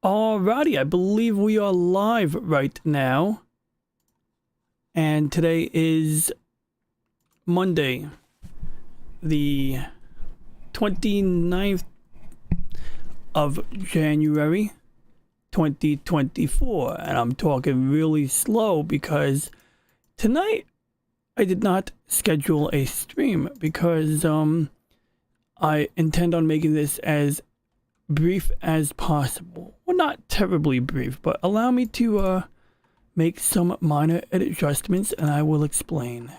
Alrighty, I believe we are live right now. And today is Monday, the 29th of January, 2024. And I'm talking really slow because tonight I did not schedule a stream because I intend on making this as brief as possible. Well, not terribly brief, but allow me to make some minor adjustments and I will explain.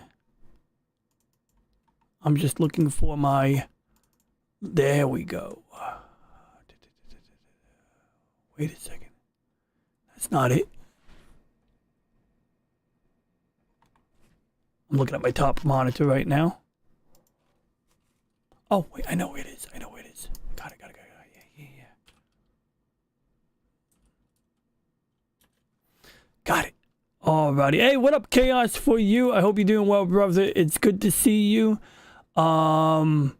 I'm just looking for my... There we go. Wait a second. That's not it. I'm looking at my top monitor right now. Oh, wait, I know where it is. I know where it is. Got it. Yeah. Got it. Alrighty. Hey, what up, Chaos, for you? I hope you're doing well, brother. It's good to see you. I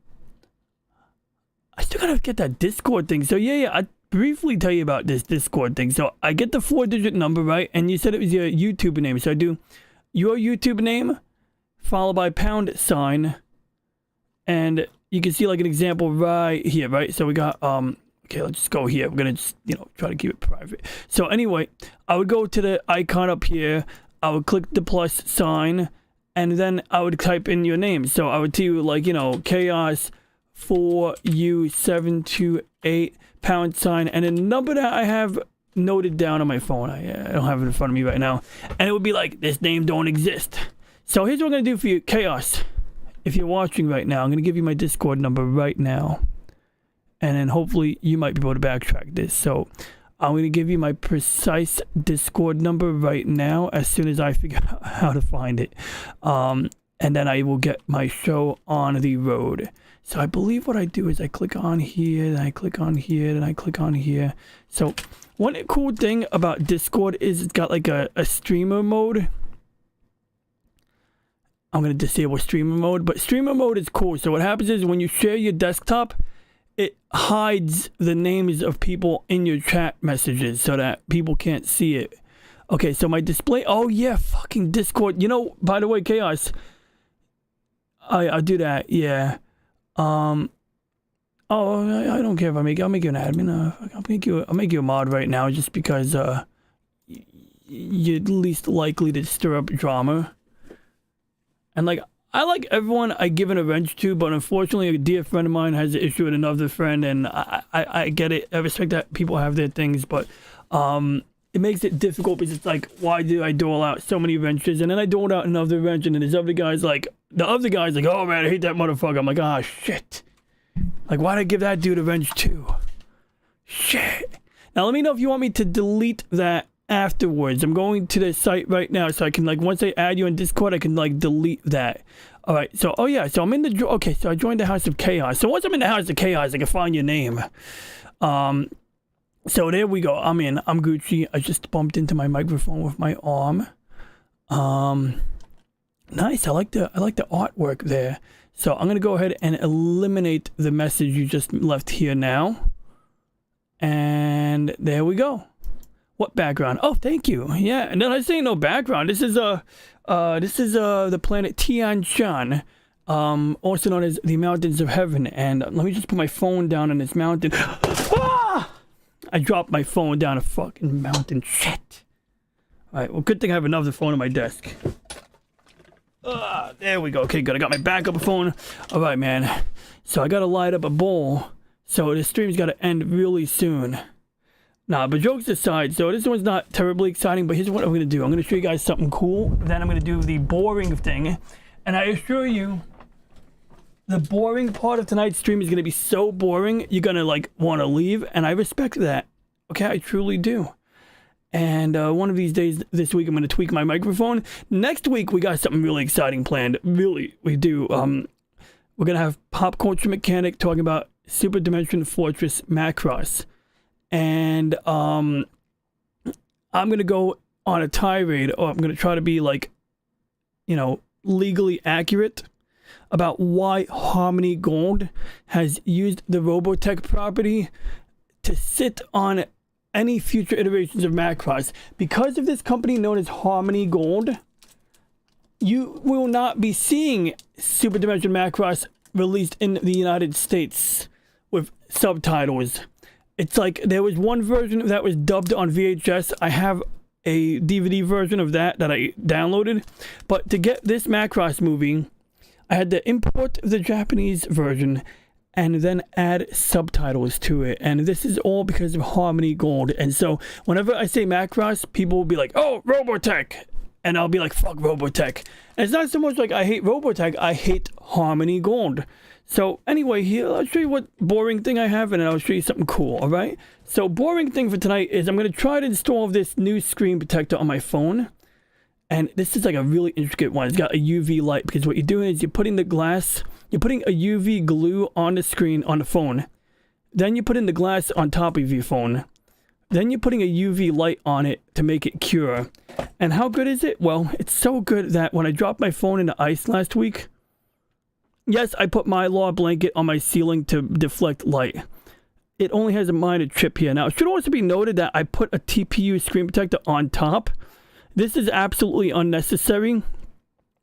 still gotta get that Discord thing. So yeah, I briefly tell you about this Discord thing. So I get the 4-digit number, right? And you said it was your YouTube name. So I do your YouTube name followed by £, and you can see like an example right here, right? So we got okay, let's just go here. We're gonna just, try to keep it private. So anyway, I would go to the icon up here, I would click the plus sign, and then I would type in your name. So I would tell you like, Chaos 4U728 £, and a number that I have noted down on my phone. I don't have it in front of me right now. And it would be like, this name don't exist. So here's what I'm gonna do for you, Chaos. If you're watching right now, I'm gonna give you my Discord number right now. And then hopefully you might be able to backtrack this. So I'm going to give you my precise Discord number right now as soon as I figure out how to find it. And then I will get my show on the road. So I believe what I do is I click on here, then I click on here, then I click on here. So one cool thing about Discord is it's got like a streamer mode. I'm going to disable streamer mode, but streamer mode is cool. So what happens is when you share your desktop, it hides the names of people in your chat messages so that people can't see it. Okay, so my display... Oh, yeah, fucking Discord. By the way, Chaos, I'll do that, yeah. I don't care if I'll make you an admin. I'll make you a mod right now just because you're least likely to stir up drama. And, I like everyone I give an wrench to, but unfortunately a dear friend of mine has an issue with another friend, and I get it. I respect that people have their things, but it makes it difficult because it's like, why do I dole out so many wrenches? And then I dole out another wrench, and then the other guy's like, oh man, I hate that motherfucker. I'm like, ah, shit. Like, why'd I give that dude a wrench too? Shit. Now let me know if you want me to delete that afterwards. I'm going to the site right now so I can once I add you in Discord I can delete that. All right, so so I'm in the okay, so I joined the House of Chaos. So once I'm in the House of Chaos I can find your name. So there we go. I'm Gucci. I just bumped into my microphone with my arm. Nice. I like the artwork there. So I'm gonna go ahead and eliminate the message you just left here now. And there we go. What background? Oh, thank you. Yeah, and then I say no background. This is the planet Tian Shan, also known as the Mountains of Heaven. And let me just put my phone down on this mountain. Ah! I dropped my phone down a fucking mountain. Shit. All right. Well, good thing I have another phone on my desk. There we go. Okay, good. I got my backup phone. All right, man. So I gotta light up a bowl. So the stream's gotta end really soon. Nah, but jokes aside, so this one's not terribly exciting, but here's what I'm going to do. I'm going to show you guys something cool, then I'm going to do the boring thing, and I assure you, the boring part of tonight's stream is going to be so boring, you're going to, want to leave, and I respect that. Okay, I truly do. And one of these days this week, I'm going to tweak my microphone. Next week, we got something really exciting planned. Really, we do. We're going to have Pop Culture Mechanic talking about Super Dimension Fortress Macross. And I'm going to go on a tirade, or I'm going to try to be legally accurate about why Harmony Gold has used the Robotech property to sit on any future iterations of Macross. Because of this company known as Harmony Gold, you will not be seeing Super Dimension Macross released in the United States with subtitles. It's like there was one version that was dubbed on VHS. I have a DVD version of that I downloaded. But to get this Macross movie, I had to import the Japanese version and then add subtitles to it. And this is all because of Harmony Gold. And so whenever I say Macross, people will be like, oh, Robotech. And I'll be like, fuck Robotech. And it's not so much like I hate Robotech, I hate Harmony Gold. So anyway, here, I'll show you what boring thing I have, and then I'll show you something cool, alright? So boring thing for tonight is I'm going to try to install this new screen protector on my phone. And this is like a really intricate one. It's got a UV light, because what you're doing is you're putting a UV glue on the screen on the phone. Then you put in the glass on top of your phone. Then you're putting a UV light on it to make it cure. And how good is it? Well, it's so good that when I dropped my phone into ice last week, yes, I put Mylar blanket on my ceiling to deflect light. It only has a minor chip here. Now, it should also be noted that I put a TPU screen protector on top. This is absolutely unnecessary,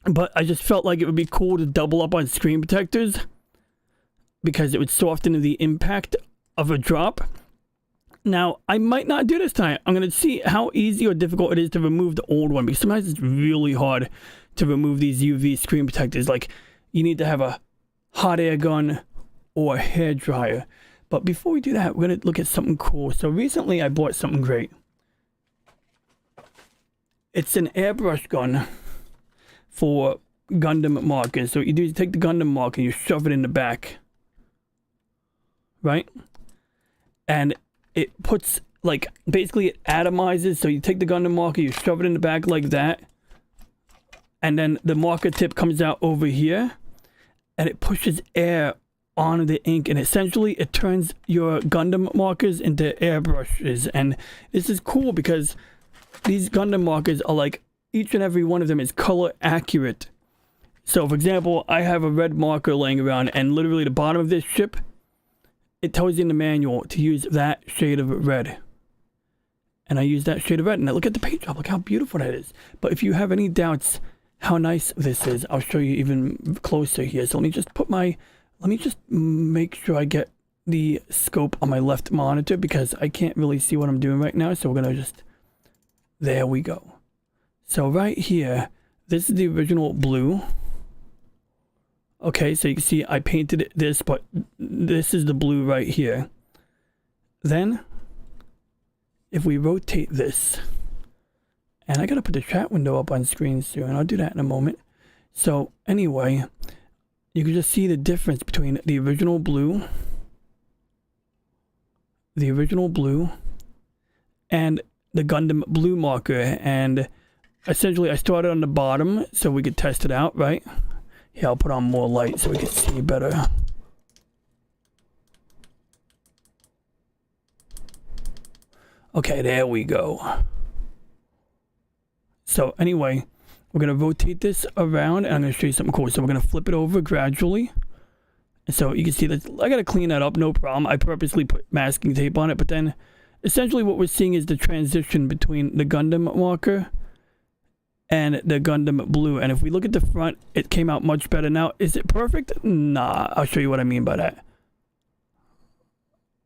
but I just felt like it would be cool to double up on screen protectors because it would soften the impact of a drop. Now, I might not do this time. I'm going to see how easy or difficult it is to remove the old one, because sometimes it's really hard to remove these UV screen protectors. Like, you need to have a hot air gun or a hair dryer. But before we do that, we're going to look at something cool. So recently I bought something great. It's an airbrush gun for Gundam markers. So what you do is you take the Gundam marker and you shove it in the back. Right? And it puts, like, basically it atomizes. So you take the Gundam marker, you shove it in the back like that. And then the marker tip comes out over here. And it pushes air on the ink. And essentially it turns your Gundam markers into airbrushes. And this is cool because these Gundam markers are like, each and every one of them is color accurate. So for example, I have a red marker laying around, and literally the bottom of this ship, it tells you in the manual to use that shade of red. And I use that shade of red. And look at the paint job. Look how beautiful that is. But if you have any doubts how nice this is, I'll show you even closer here. So let me just make sure I get the scope on my left monitor, because I can't really see what I'm doing right now. So we're going to just... There we go. So right here, this is the original blue. Okay, so you can see I painted this, but this is the blue right here. Then, if we rotate this, and I gotta put the chat window up on screen soon, I'll do that in a moment. So anyway, you can just see the difference between the original blue, and the Gundam blue marker. And essentially I started on the bottom so we could test it out, right? Here, I'll put on more light so we can see better. Okay, there we go. So anyway, we're going to rotate this around, and I'm going to show you something cool. So we're going to flip it over gradually. And so you can see that I got to clean that up, no problem. I purposely put masking tape on it, but then essentially what we're seeing is the transition between the Gundam marker and the Gundam blue. And if we look at the front, it came out much better. Now, is it perfect? Nah, I'll show you what I mean by that.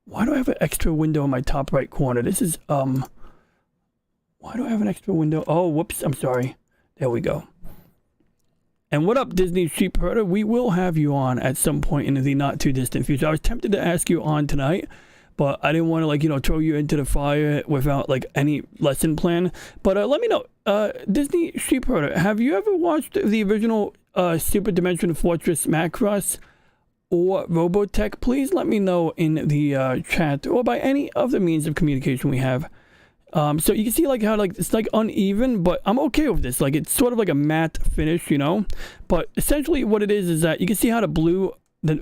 Why do I have an extra window in my top right corner? This is, why do I have an extra window? Oh, whoops, I'm sorry. There we go. And what up, Disney Sheep Herder? We will have you on at some point in the not too distant future. I was tempted to ask you on tonight, but I didn't want to, like, you know, throw you into the fire without, like, any lesson plan. But let me know, Disney Sheep Herder, have you ever watched the original Super Dimension Fortress Macross or Robotech? Please let me know in the chat or by any other means of communication we have. So you can see, like, how, like, it's, like, uneven, but I'm okay with this. Like, it's sort of like a matte finish, you know? But essentially what it is that you can see how the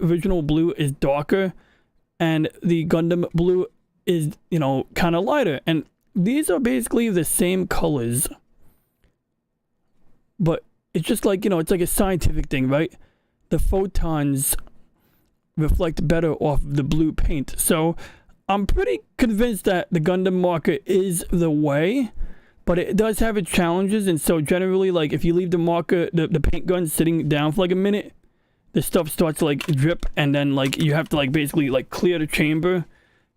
original blue is darker, and the Gundam blue is, you know, kind of lighter. And these are basically the same colors. But it's just like, you know, it's like a scientific thing, right? The photons reflect better off the blue paint. So I'm pretty convinced that the Gundam marker is the way, but it does have its challenges. And so generally, like if you leave the marker, the paint gun sitting down for like a minute, the stuff starts to like drip, and then like you have to like basically like clear the chamber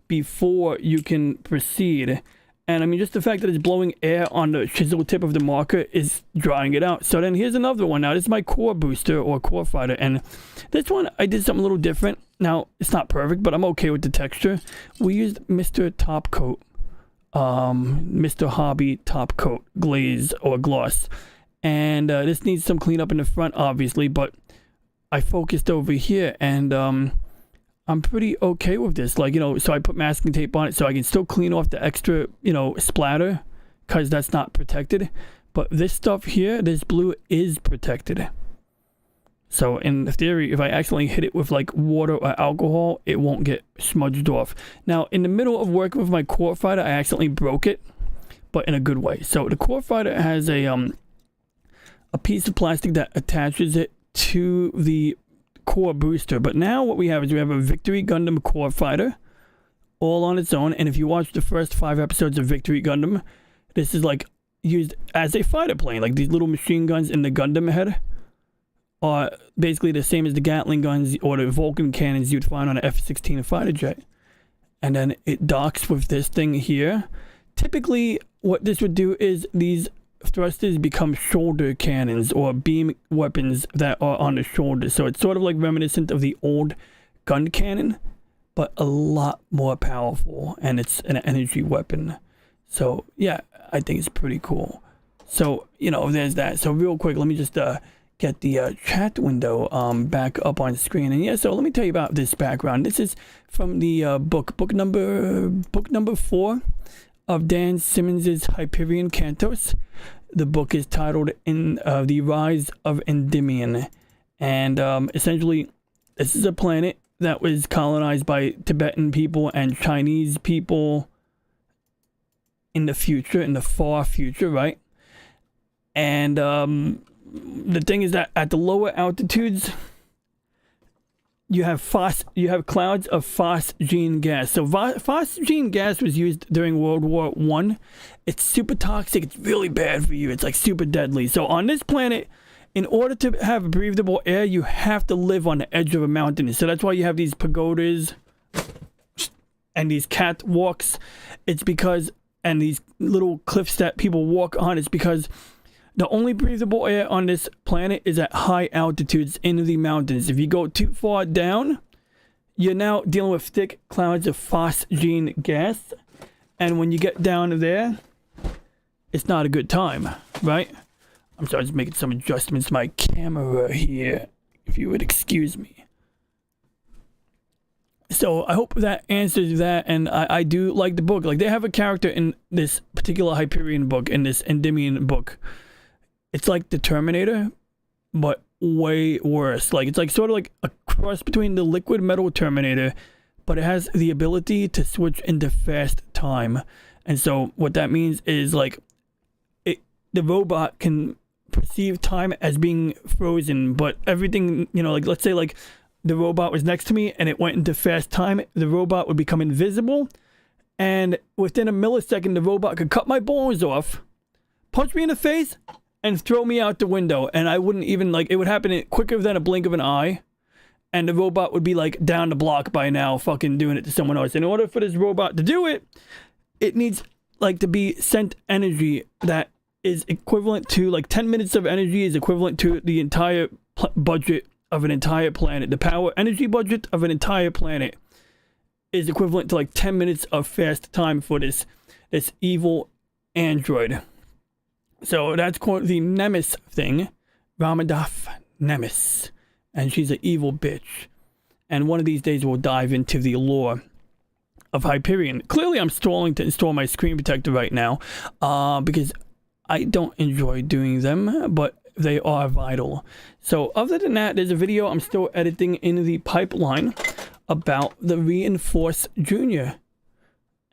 before you can proceed. And I mean, just the fact that it's blowing air on the chisel tip of the marker is drying it out. So then here's another one. Now this is my core booster or core fighter, and this one I did something a little different. Now it's not perfect, but I'm okay with the texture. We used Mr. Top Coat, Mr. Hobby Top Coat glaze or gloss, and this needs some cleanup in the front, obviously. But I focused over here, and I'm pretty okay with this. Like, you know, so I put masking tape on it so I can still clean off the extra, you know, splatter, because that's not protected. But this stuff here, this blue is protected. So in theory, if I accidentally hit it with like water or alcohol, it won't get smudged off. Now, in the middle of working with my core fighter, I accidentally broke it, but in a good way. So the core fighter has a piece of plastic that attaches it to the core booster. But now what we have is we have a Victory Gundam core fighter all on its own. And if you watch the first 5 episodes of Victory Gundam, this is like used as a fighter plane. Like these little machine guns in the Gundam head are basically the same as the Gatling guns or the Vulcan cannons you'd find on an F-16 fighter jet. And then it docks with this thing here. Typically what this would do is these thrusters become shoulder cannons or beam weapons that are on the shoulder. So it's sort of like reminiscent of the old gun cannon, but a lot more powerful, and it's an energy weapon. So yeah, I think it's pretty cool. So, you know, there's that. So real quick, let me just get the chat window back up on screen. And yeah, so let me tell you about this background. This is from the book number 4 of Dan Simmons's Hyperion Cantos. The book is titled "In the Rise of Endymion," and essentially, this is a planet that was colonized by Tibetan people and Chinese people in the future, in the far future, right? And the thing is that at the lower altitudes, you have clouds of phosgene gas. So phosgene gas was used during World War I. It's super toxic. It's really bad for you. It's like super deadly. So on this planet, in order to have breathable air, you have to live on the edge of a mountain. So that's why you have these pagodas and these catwalks. It's because, and these little cliffs that people walk on, it's because the only breathable air on this planet is at high altitudes in the mountains. If you go too far down, you're now dealing with thick clouds of phosgene gas. And when you get down there, it's not a good time, right? I'm sorry, just making some adjustments to my camera here, if you would excuse me. So I hope that answers that, and I do like the book. Like, they have a character in this particular Hyperion book, in this Endymion book. It's like the Terminator, but way worse. Like, it's like sort of like a cross between the liquid metal Terminator, but it has the ability to switch into fast time. And so what that means is, like, the robot can perceive time as being frozen, but everything, you know, like, let's say like the robot was next to me and it went into fast time, the robot would become invisible, and within a millisecond the robot could cut my balls off, punch me in the face, and throw me out the window, and I wouldn't even, like, it would happen quicker than a blink of an eye, and the robot would be like down the block by now, fucking doing it to someone else. In order for this robot to do it, it needs like to be sent energy that is equivalent to, like, 10 minutes of energy is equivalent to the entire budget of an entire planet. The power energy budget of an entire planet is equivalent to like 10 minutes of fast time for this evil android. So that's called the Nemesis thing, Ramadaf Nemesis, and she's an evil bitch. And one of these days we'll dive into the lore of Hyperion. Clearly I'm stalling to install my screen protector right now, because I don't enjoy doing them, but they are vital. So other than that, there's a video I'm still editing in the pipeline about the Reinforce Junior.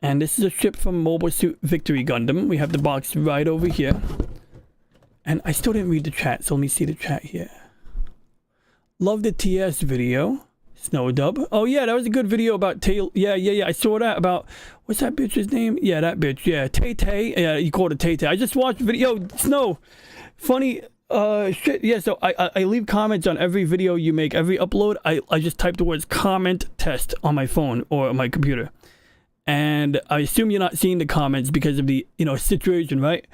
And this is a ship from Mobile Suit Victory Gundam. We have the box right over here. And I still didn't read the chat, so let me see the chat here. Love the TS video. Snow Dub. Oh yeah, that was a good video about Tay. Yeah. I saw that about, what's that bitch's name? Yeah, that bitch. Yeah, Tay Tay. Yeah, you called it Tay Tay. I just watched video. Snow. Funny shit. Yeah, so I leave comments on every video you make, every upload. I just type the words comment test on my phone or my computer. And I assume you're not seeing the comments because of the, situation, right?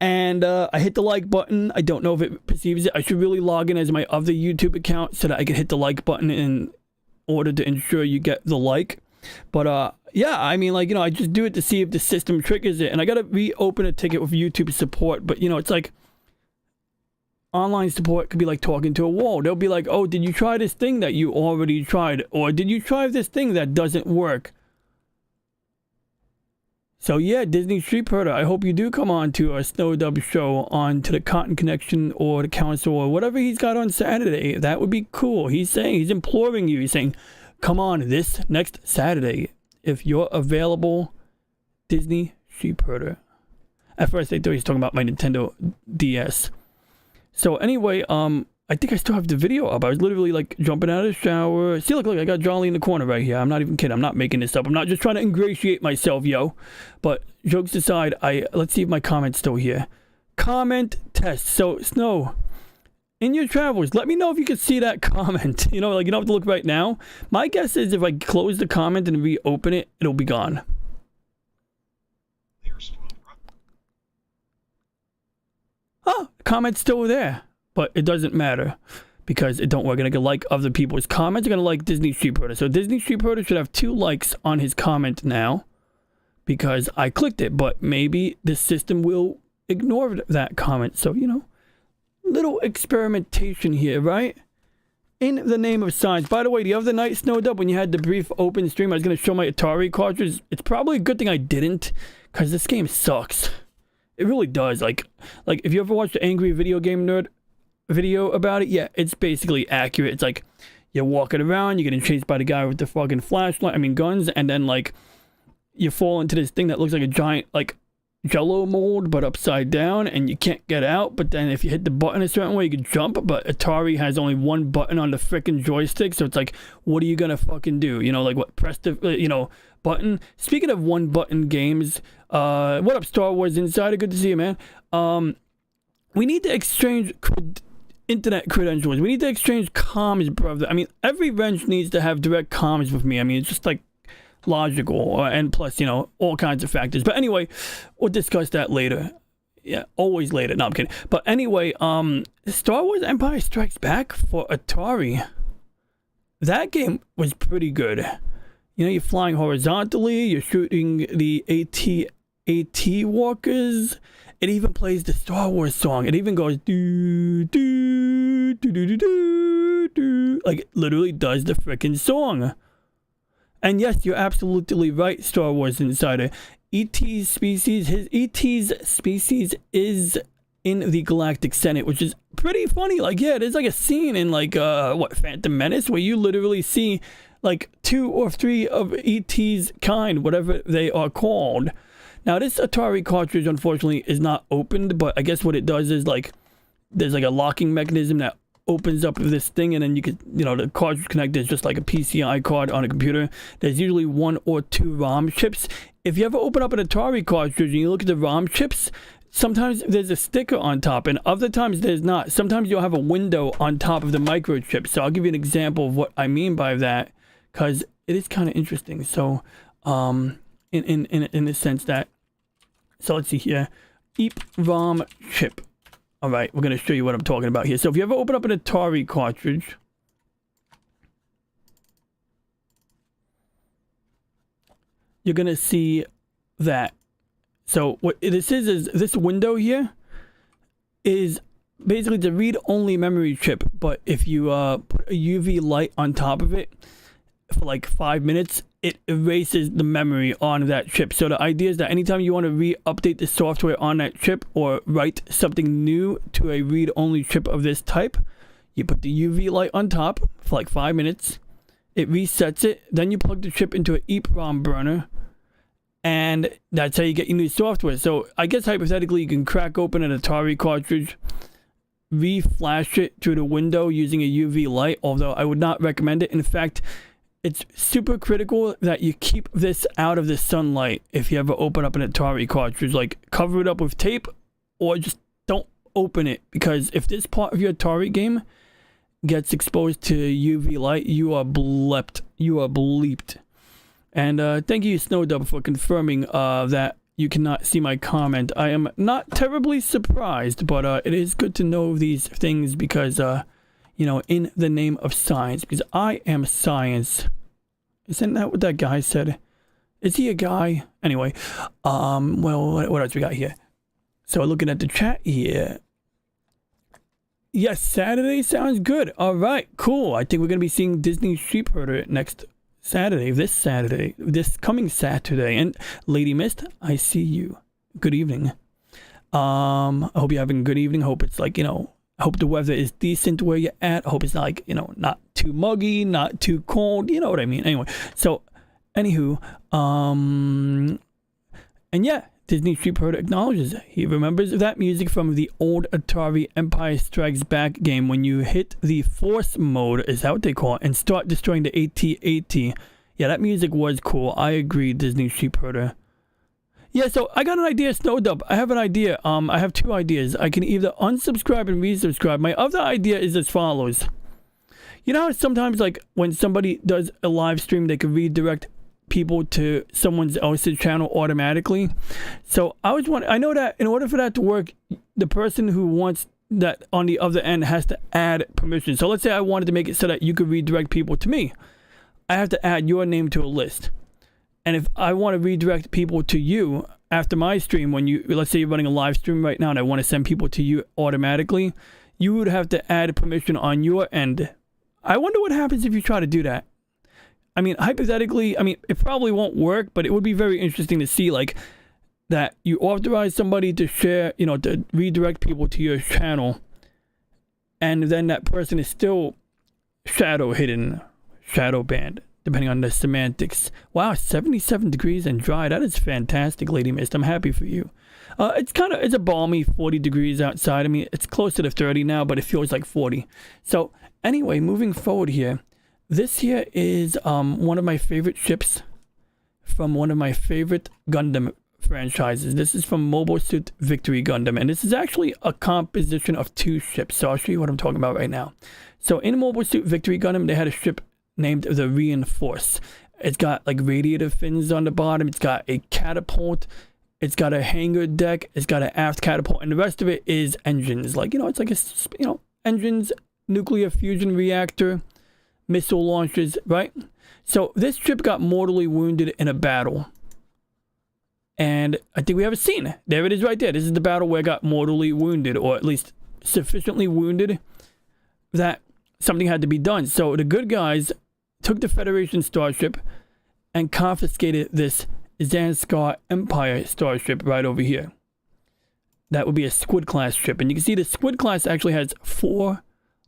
And I hit the like button. I don't know if it perceives it. I should really log in as my other YouTube account so that I can hit the like button in order to ensure you get the like. But yeah, I mean, like, I just do it to see if the system triggers it. And I got to reopen a ticket with YouTube support. But, it's like online support could be like talking to a wall. They'll be like, oh, did you try this thing that you already tried? Or did you try this thing that doesn't work? So yeah, Disney Street Herder, I hope you do come on to a Snow Dub show on to the Cotton Connection or the Council or whatever he's got on Saturday. That would be cool. He's imploring you. He's saying, come on this next Saturday if you're available, Disney Street Herder. At first I thought he was talking about my Nintendo DS. So anyway, I think I still have the video up. I was literally like jumping out of the shower. See, look, I got Jolly in the corner right here. I'm not even kidding. I'm not making this up. I'm not just trying to ingratiate myself, yo. But jokes aside, let's see if my comment's still here. Comment test. So, Snow, in your travels, let me know if you can see that comment. You don't have to look right now. My guess is if I close the comment and reopen it, it'll be gone. Oh, comment's still there. But it doesn't matter because it don't work. And I can like other people's comments. I'm going to like Disney Street Herder. So Disney Street Herder should have 2 likes on his comment now because I clicked it. But maybe the system will ignore that comment. So, little experimentation here, right? In the name of science. By the way, the other night, Snowed Up, when you had the brief open stream, I was going to show my Atari cartridge. It's probably a good thing I didn't because this game sucks. It really does. Like if you ever watched the Angry Video Game Nerd video about it, yeah, it's basically accurate. It's like you're walking around, you're getting chased by the guy with the fucking guns, and then like you fall into this thing that looks like a giant like jello mold but upside down and you can't get out. But then if you hit the button a certain way you can jump, but Atari has only one button on the freaking joystick, so it's like, what are you gonna fucking do? Like what, press the button. Speaking of one button games, what up Star Wars Insider, good to see you, man. We need to exchange internet credentials. We need to exchange comms, brother. I mean, every wrench needs to have direct comms with me. I mean, it's just like logical, and plus, all kinds of factors. But anyway, we'll discuss that later. Yeah, always later. No, I'm kidding. But anyway, Star Wars Empire Strikes Back for Atari. That game was pretty good. You're flying horizontally. You're shooting the AT walkers. It even plays the Star Wars song. It even goes do do do do do do do. Like it literally does the freaking song. And yes, you're absolutely right, Star Wars Insider. ET's species is in the Galactic Senate, which is pretty funny. Like, yeah, there's like a scene in like Phantom Menace where you literally see like 2 or 3 of ET's kind, whatever they are called. Now, this Atari cartridge, unfortunately, is not opened, but I guess what it does is, like, there's, like, a locking mechanism that opens up this thing, and then you could, the cartridge connector is just like a PCI card on a computer. There's usually 1 or 2 ROM chips. If you ever open up an Atari cartridge and you look at the ROM chips, sometimes there's a sticker on top, and other times there's not. Sometimes you'll have a window on top of the microchip. So I'll give you an example of what I mean by that, because it is kind of interesting. So, in the sense that, so let's see here. EEPROM chip. All right, we're going to show you what I'm talking about here. So if you ever open up an Atari cartridge, you're going to see that. So what this is this window here is basically the read-only memory chip. But if you put a UV light on top of it for like 5 minutes, it erases the memory on that chip. So the idea is that anytime you want to re-update the software on that chip or write something new to a read-only chip of this type, you put the UV light on top for like 5 minutes, it resets it, then you plug the chip into an EEPROM burner, and that's how you get your new software. So I guess hypothetically you can crack open an Atari cartridge reflash it through the window using a UV light, although I would not recommend it. In fact, it's super critical that you keep this out of the sunlight if you ever open up an Atari cartridge. Like, cover it up with tape or just don't open it, because if this part of your Atari game gets exposed to UV light, you are bleeped. You are bleeped. And thank you, Snowdub, for confirming that you cannot see my comment. I am not terribly surprised, but it is good to know these things because, you know, in the name of science, because I am science. Isn't that what that guy said? Is he a guy? Anyway, well, what else we got here? So looking at the chat here. Yes, Saturday sounds good. All right, cool. I think we're going to be seeing Disney Sheepherder next Saturday, this coming Saturday. And Lady Mist, I see you. Good evening. I hope you're having a good evening. Hope it's like, you know, I hope the weather is decent where you're at. I hope it's not like, you know, not too muggy, not too cold. You know what I mean? Anyway, so, anywho, and yeah, Disney Sheepherder acknowledges he remembers that music from the old Atari Empire Strikes Back game when you hit the Force mode, is that what they call it, and start destroying the AT-AT. Yeah, that music was cool. I agree, Disney Sheepherder. Yeah, so I got an idea, Snowdub. I have an idea. I have two ideas. I can either unsubscribe and resubscribe. My other idea is as follows. You know how sometimes, like, when somebody does a live stream, they can redirect people to someone else's channel automatically. So I know that in order for that to work, the person who wants that on the other end has to add permission. So let's say I wanted to make it so that you could redirect people to me. I have to add your name to a list. And if I want to redirect people to you after my stream, when you, let's say you're running a live stream right now and I want to send people to you automatically, you would have to add permission on your end. I wonder what happens if you try to do that. I mean, hypothetically, I mean, it probably won't work, but it would be very interesting to see, like, that you authorize somebody to share, you know, to redirect people to your channel, and then that person is still shadow hidden, shadow banned, depending on the semantics. Wow, 77 degrees and dry. That is fantastic, Lady Mist. I'm happy for you. It's a balmy 40 degrees outside. I mean, it's closer to 30 now, but it feels like 40. So, anyway, moving forward here. This here is one of my favorite ships from one of my favorite Gundam franchises. This is from Mobile Suit Victory Gundam, and this is actually a composition of two ships. So I'll show you what I'm talking about right now. So in Mobile Suit Victory Gundam, they had a ship named the Reinforce. It's got like radiator fins on the bottom. It's got a catapult. It's got a hangar deck. It's got an aft catapult, and the rest of it is engines. Like, you know, it's like a, you know, engines, nuclear fusion reactor, missile launchers, right? So this ship got mortally wounded in a battle. And I think we have a scene. There it is right there. This is the battle where it got mortally wounded, or at least sufficiently wounded that something had to be done. So the good guys took the Federation starship and confiscated this Zanskar Empire starship right over here. That would be a Squid class ship. And you can see the Squid class actually has 4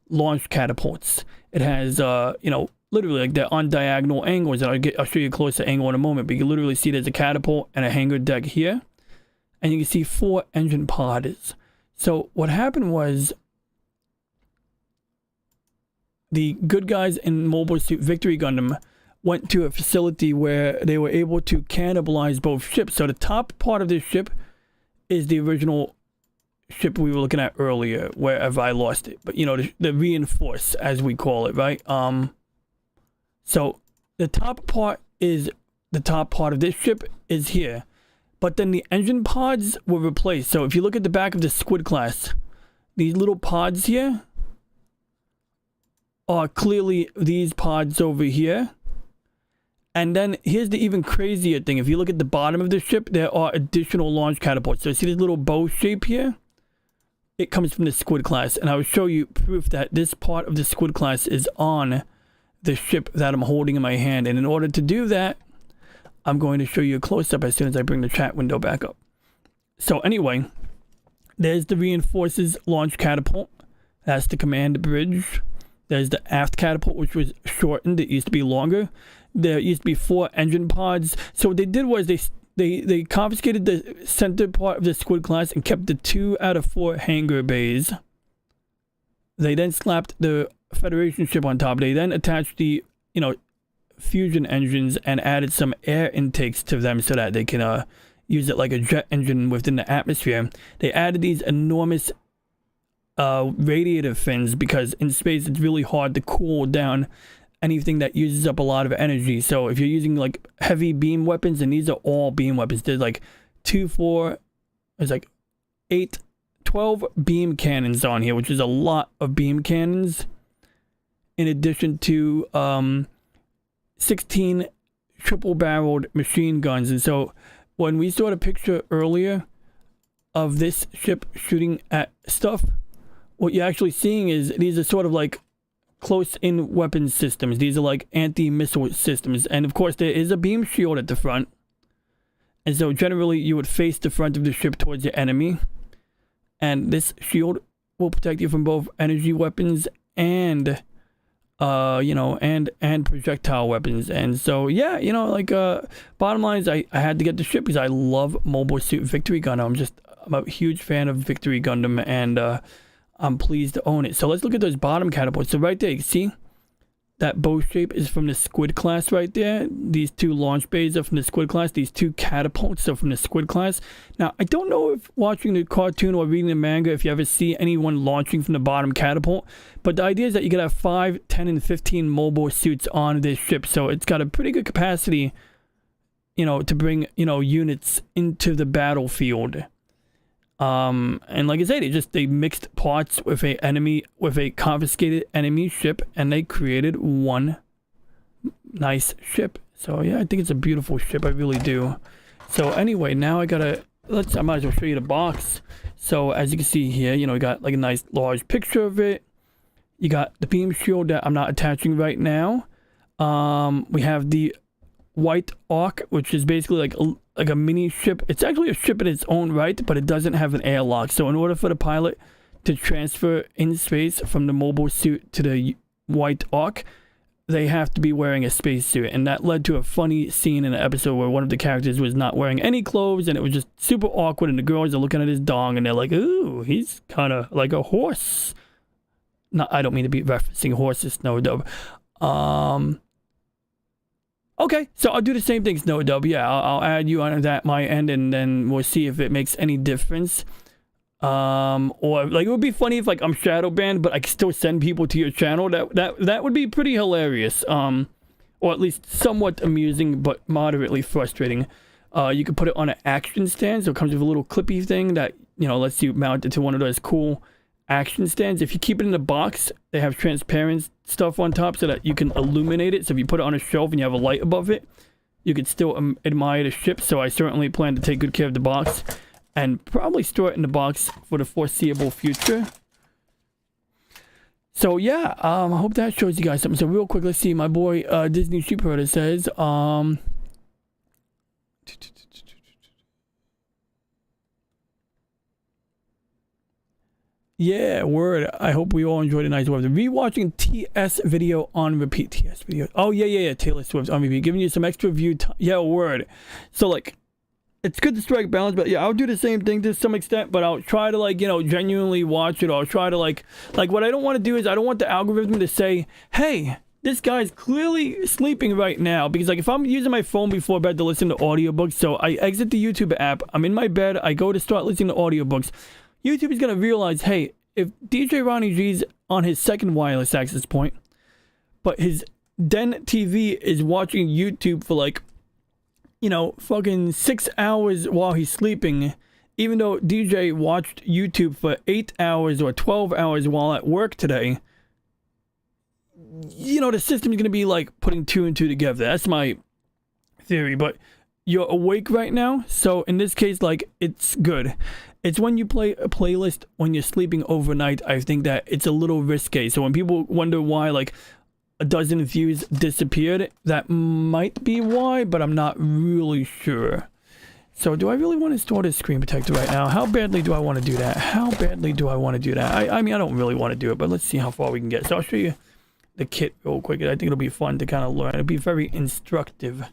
launch catapults. It has, you know, literally like they're on diagonal angles. And I'll show you a closer angle in a moment. But you can literally see there's a catapult and a hangar deck here. And you can see 4 engine pods. So what happened was the good guys in Mobile Suit Victory Gundam went to a facility where they were able to cannibalize both ships. So the top part of this ship is the original ship we were looking at earlier, wherever I lost it, but you know, the Reinforce, as we call it, right? So the top part of this ship is here, but then the engine pods were replaced. So if you look at the back of the Squid class, these little pods here are clearly these pods over here. And then here's the even crazier thing. If you look at the bottom of the ship, there are additional launch catapults. So see this little bow shape here? It comes from the Squid class, and I will show you proof that this part of the Squid class is on the ship that I'm holding in my hand. And in order to do that, I'm going to show you a close-up as soon as I bring the chat window back up. So anyway, there's the Reinforces launch catapult. That's the command bridge. There's the aft catapult, which was shortened. It used to be longer. There used to be 4 engine pods. So what they did was they confiscated the center part of the Squid class and kept the 2 out of 4 hangar bays. They then slapped the Federation ship on top. They then attached the, you know, fusion engines and added some air intakes to them so that they can use it like a jet engine within the atmosphere. They added these enormous radiator fins because in space it's really hard to cool down anything that uses up a lot of energy. So if you're using like heavy beam weapons, and these are all beam weapons, there's like 12 beam cannons on here, which is a lot of beam cannons, in addition to 16 triple-barreled machine guns. And so when we saw the picture earlier of this ship shooting at stuff, what you're actually seeing is these are sort of like close-in weapon systems. These are like anti-missile systems. And of course, there is a beam shield at the front. And so generally, you would face the front of the ship towards your enemy. And this shield will protect you from both energy weapons and you know, and projectile weapons. And so yeah, you know, like bottom line is I had to get the ship because I love Mobile Suit Victory Gundam. I'm a huge fan of Victory Gundam, and I'm pleased to own it. So let's look at those bottom catapults. So right there, you can see that bow shape is from the Squid class right there. These two launch bays are from the Squid class. These two catapults are from the Squid class. Now, I don't know if watching the cartoon or reading the manga, if you ever see anyone launching from the bottom catapult, but the idea is that you could have 5, 10, and 15 mobile suits on this ship. So it's got a pretty good capacity, you know, to bring, you know, units into the battlefield. And like I said, they mixed parts with a confiscated enemy ship, and they created one nice ship. So yeah, I think it's a beautiful ship. I really do. So anyway, now I might as well show you the box. So as you can see here, you know, we got like a nice large picture of it. You got the beam shield that I'm not attaching right now. We have the White Ark, which is basically like a mini ship. It's actually a ship in its own right, but it doesn't have an airlock. So in order for the pilot to transfer in space from the mobile suit to the White Ark, they have to be wearing a spacesuit. And that led to a funny scene in an episode where one of the characters was not wearing any clothes, and it was just super awkward, and the girls are looking at his dong, and they're like, ooh, he's kind of like a horse. No, I don't mean to be referencing horses, Snow Dub. Okay, so I'll do the same thing, Snow Dub. Yeah, I'll add you on that my end, and then we'll see if it makes any difference. Or like it would be funny if like I'm shadow banned, but I can still send people to your channel. That would be pretty hilarious. Or at least somewhat amusing, but moderately frustrating. You could put it on an action stand, so it comes with a little clippy thing that, you know, lets you mount it to one of those cool action stands. If you keep it in a box, they have transparent stuff on top so that you can illuminate it. So if you put it on a shelf and you have a light above it, you could still admire the ship. So I certainly plan to take good care of the box and probably store it in the box for the foreseeable future. So yeah, I hope that shows you guys something. So real quick, let's see. My boy Disney Sheepherder says, yeah, word. I hope we all enjoyed a nice weather. Rewatching TS video on repeat. TS video. Oh, yeah. Taylor Swift on repeat. Giving you some extra view time. Yeah, word. So, like, it's good to strike balance, but yeah, I'll do the same thing to some extent, but I'll try to, like, you know, genuinely watch it. Or I'll try to, like what I don't want to do is I don't want the algorithm to say, hey, this guy's clearly sleeping right now. Because, like, if I'm using my phone before bed to listen to audiobooks, so I exit the YouTube app, I'm in my bed, I go to start listening to audiobooks. YouTube is going to realize, hey, if DJ Ronnie G's on his second wireless access point, but his Den TV is watching YouTube for like, you know, fucking 6 hours while he's sleeping, even though DJ watched YouTube for 8 hours or 12 hours while at work today, you know, the system's going to be like putting 2 and 2 together. That's my theory, but you're awake right now, so in this case, like, it's good. It's when you play a playlist when you're sleeping overnight, I think that it's a little risque. So when people wonder why, like, a dozen views disappeared, that might be why, but I'm not really sure. So do I really want to store this screen protector right now? How badly do I want to do that? I mean, I don't really want to do it, but let's see how far we can get. So I'll show you the kit real quick. I think it'll be fun to kind of learn. It'll be very instructive.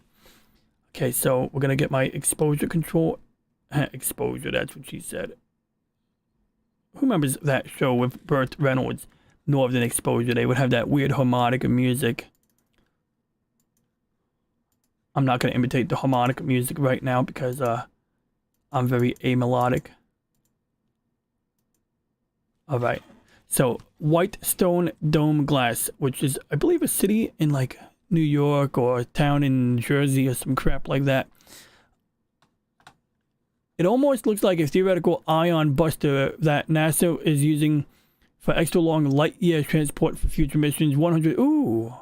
Okay, so we're going to get my exposure control. Exposure, that's what she said. Who remembers that show with Burt Reynolds? northern exposure. They would have that weird harmonica music. I'm not going to imitate the harmonica music right now because I'm very amelodic. All right. So, white stone dome glass, which is, I believe, a city in like New York or a town in Jersey or some crap like that. It almost looks like a theoretical ion buster that NASA is using for extra long light year transport for future missions. 100. Ooh,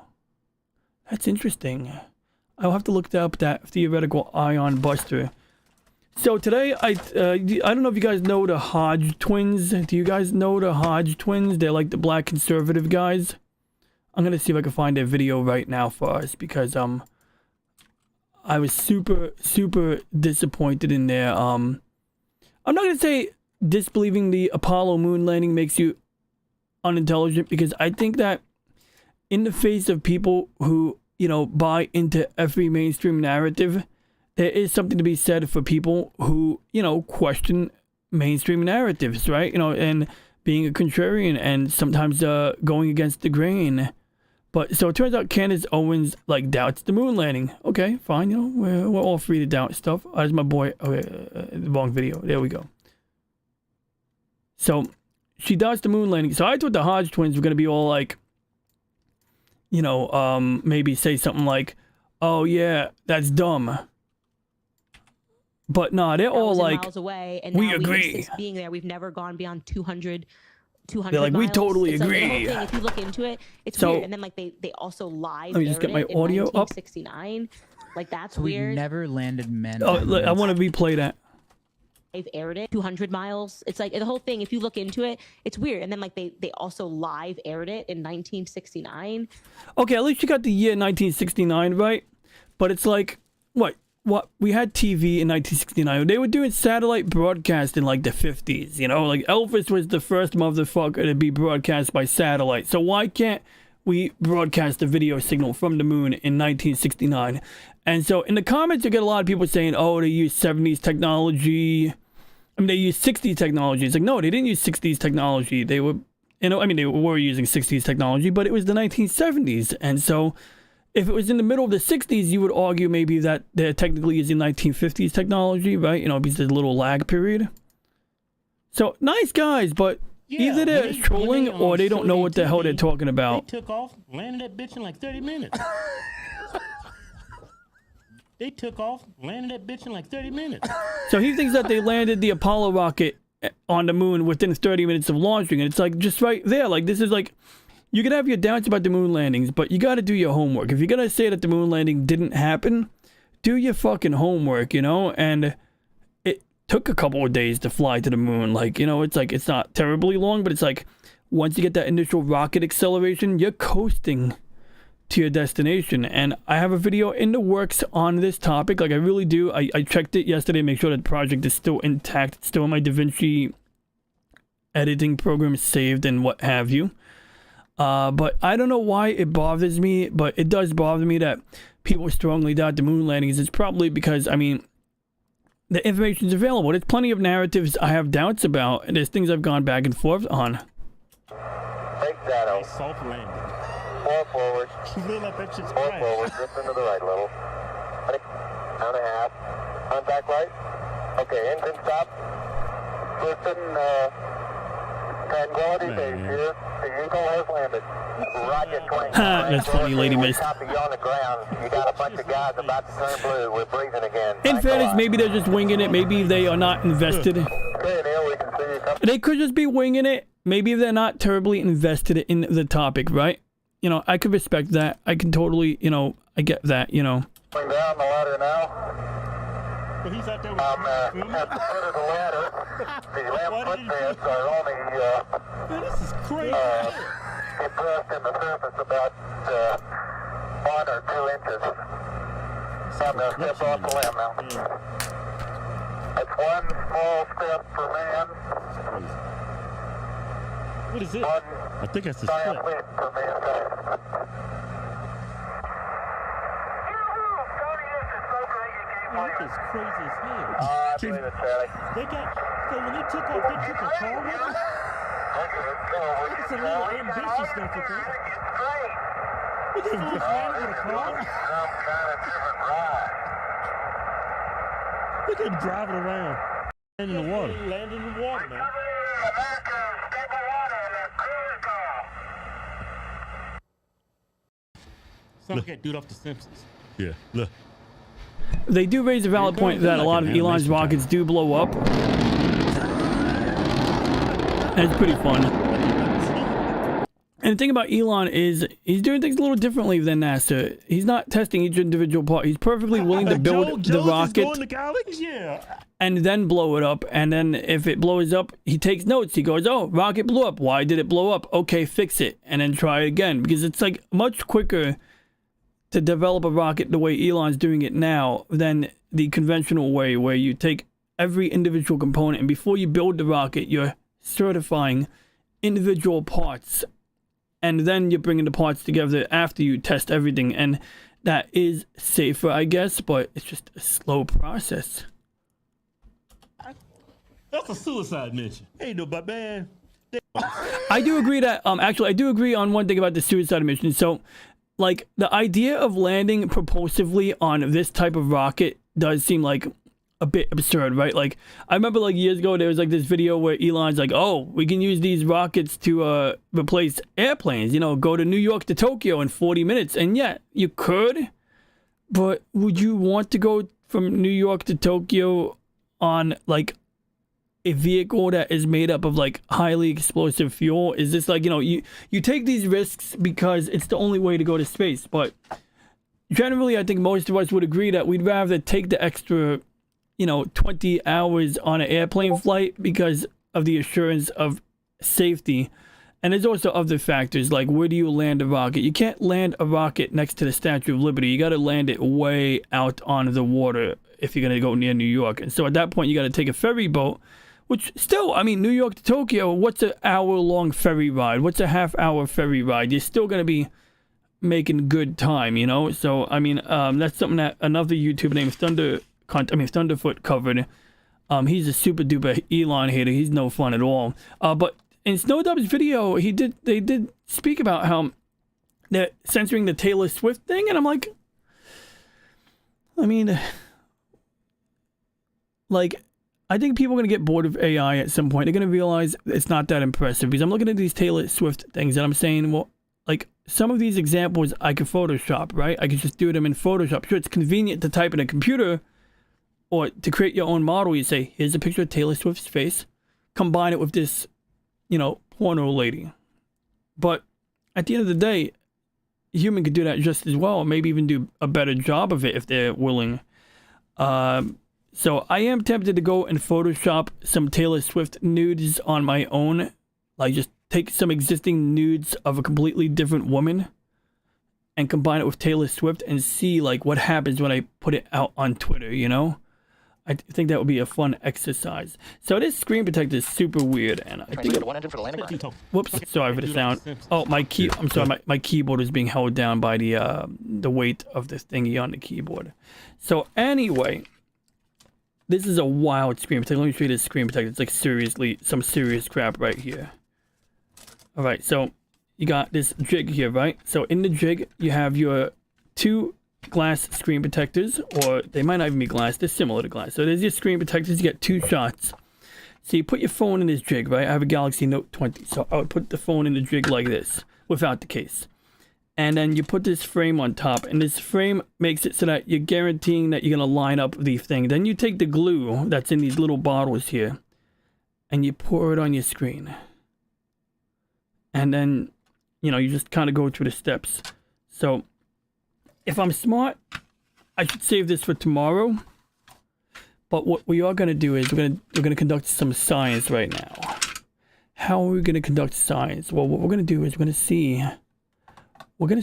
that's interesting. I'll have to look up that theoretical ion buster. So today, I don't know if you guys know the Hodge twins. Do you guys know the Hodge twins? They're like the black conservative guys. I'm gonna see if I can find a video right now for us because I was super disappointed in their I'm not gonna say disbelieving the Apollo moon landing makes you unintelligent, because I think that in the face of people who, you know, buy into every mainstream narrative, there is something to be said for people who, you know, question mainstream narratives, right? You know, and being a contrarian and sometimes going against the grain. But so it turns out Candace Owens like doubts the moon landing. Okay, fine, you know, we're all free to doubt stuff. As my boy, okay, wrong video. There we go. So she doubts the moon landing. So I thought the Hodge twins were gonna be all like, you know, maybe say something like, "Oh yeah, that's dumb." But nah, they're all like, miles away, and we now agree. Since being there, we've never gone beyond 200 they're like, miles. we totally it's agree. Like, the whole thing, if you look into it, it's So, weird. And then like they also live. Let me just get my audio up. 1969. Like that's so weird. We've never landed men. Oh, look, I want to replay that. They've aired it 200 miles. It's like the whole thing. If you look into it, it's weird. And then like they also live aired it in 1969. Okay, at least you got the year 1969 right. But it's like, what we had TV in 1969. They were doing satellite broadcast in like the 50s, you know, like Elvis was the first motherfucker to be broadcast by satellite. So why can't we broadcast a video signal from the moon in 1969? And so in the comments you get a lot of people saying, oh, they use 70s technology. I mean, they use 60s technology. It's like, no, they didn't use 60s technology. They were, you know, I mean, they were using 60s technology, but it was the 1970s. And so if it was in the middle of the 60s, you would argue maybe that they're technically using 1950s technology, right? You know, because there's a little lag period. So, nice guys, but yeah, either they're trolling or they don't know what the hell they're talking about. They took off, landed that bitch in like 30 minutes. They took off, landed that bitch in like 30 minutes. So he thinks that they landed the Apollo rocket on the moon within 30 minutes of launching. And it's like, just right there. Like, this is like, you can have your doubts about the moon landings, but you got to do your homework. If you're going to say that the moon landing didn't happen, do your fucking homework, you know? And it took a couple of days to fly to the moon. Like, you know, it's like, it's not terribly long, but it's like, once you get that initial rocket acceleration, you're coasting to your destination. And I have a video in the works on this topic. Like, I really do. I checked it yesterday, make sure that the project is still intact. It's still in my DaVinci editing program saved and what have you. But I don't know why it bothers me, but it does bother me that people strongly doubt the moon landings. It's probably because, I mean, the information is available. There's plenty of narratives I have doubts about, and there's things I've gone back and forth on. Take shadow. Nice soft landing. 4 forward. You feel like that shit's 4 crash. forward. Drift into the right a little. 1.5. Contact right. Okay, engine stop. Listen, Tranquility Base here. The Eagle has landed. Rocket 20. That's funny, Lady Mist. Copy you on the ground. You got a bunch of guys about to turn blue. We're breathing again. In fairness, maybe they're just winging it. Maybe they are not invested. Okay, Neil, we can see you coming. They could just be winging it. Maybe they're not terribly invested in the topic, right? You know, I could respect that. I can totally, you know, I get that, you know. Going down the ladder now. But he's out there with At the foot of the ladder. The lamp footprints are only Man, this is crazy. impressed in the surface about 1 or 2 inches. I'm going to step off the limb now. It's one small step for man, What is it? one I think that's his giant foot. leap for mankind. That is crazy as hell. I believe it, Charlie. They got, so when they took off, they took a car with them? It's a little ambitious, don't you think? We could have just landed with a car. We could have driving around. Land in the water. Land in the water, man. Sound like that dude off The Simpsons. Yeah, look. They do raise a valid point that a lot of Elon's rockets do blow up. And it's pretty fun. And the thing about Elon is he's doing things a little differently than NASA. He's not testing each individual part. He's perfectly willing to build the rocket Going to college? Yeah. and then blow it up. And then if it blows up, he takes notes. He goes, oh, rocket blew up. Why did it blow up? Okay, fix it. And then try it again. Because it's like much quicker to develop a rocket the way Elon's doing it now than the conventional way where you take every individual component and before you build the rocket, you're certifying individual parts. And then you're bringing the parts together after you test everything. And that is safer, I guess, but it's just a slow process. That's a suicide mission. Ain't nobody, man. I do agree that, actually, I do agree on one thing about the suicide mission. So, like, the idea of landing propulsively on this type of rocket does seem like a bit absurd, right? Like, I remember like years ago, there was like this video where Elon's like, oh, we can use these rockets to replace airplanes, you know, go to New York to Tokyo in 40 minutes. And yeah, you could, but would you want to go from New York to Tokyo on like a vehicle that is made up of like highly explosive fuel? Is this like, you know, you take these risks because it's the only way to go to space. But generally, I think most of us would agree that we'd rather take the extra, you know, 20 hours on an airplane flight because of the assurance of safety. And there's also other factors, like where do you land a rocket? You can't land a rocket next to the Statue of Liberty. You got to land it way out on the water if you're going to go near New York. And so at that point, you got to take a ferry boat, which still, I mean, New York to Tokyo, what's an hour-long ferry ride? What's a half-hour ferry ride? You're still going to be making good time, you know? So, I mean, that's something that another YouTuber named Thunderfoot covered. He's a super duper Elon hater. He's no fun at all. But in Snowdub's video, they did speak about how they're censoring the Taylor Swift thing, and I'm like, I mean, like, I think people are gonna get bored of AI at some point. They're gonna realize it's not that impressive, because I'm looking at these Taylor Swift things and I'm saying, well, like, some of these examples I could Photoshop, right? I could just do them in Photoshop. Sure, it's convenient to type in a computer, or to create your own model. You say, here's a picture of Taylor Swift's face, combine it with this, you know, porno lady. But at the end of the day, a human could do that just as well, maybe even do a better job of it if they're willing. So I am tempted to go and Photoshop some Taylor Swift nudes on my own. Like, just take some existing nudes of a completely different woman and combine it with Taylor Swift and see, like, what happens when I put it out on Twitter, you know? I think that would be a fun exercise. So this screen protector is super weird, and I think whoops, sorry for the sound. Oh, I'm sorry, my keyboard is being held down by the weight of this thingy on the keyboard. So anyway, this is a wild screen protector. Let me show you this screen protector. It's like seriously some serious crap right here. All right, so you got this jig here, right? So in the jig, you have your two glass screen protectors, or they might not even be glass, they're similar to glass. So there's your screen protectors, you get two shots. So you put your phone in this jig, right? I have a Galaxy Note 20, so I would put the phone in the jig like this, without the case. And then you put this frame on top, and this frame makes it so that you're guaranteeing that you're gonna line up the thing. Then you take the glue that's in these little bottles here, and you pour it on your screen. And then, you know, you just kind of go through the steps. So if I'm smart, I should save this for tomorrow. But what we are going to do is we're going to conduct some science right now. How are we going to conduct science? Well, what we're going to do is we're going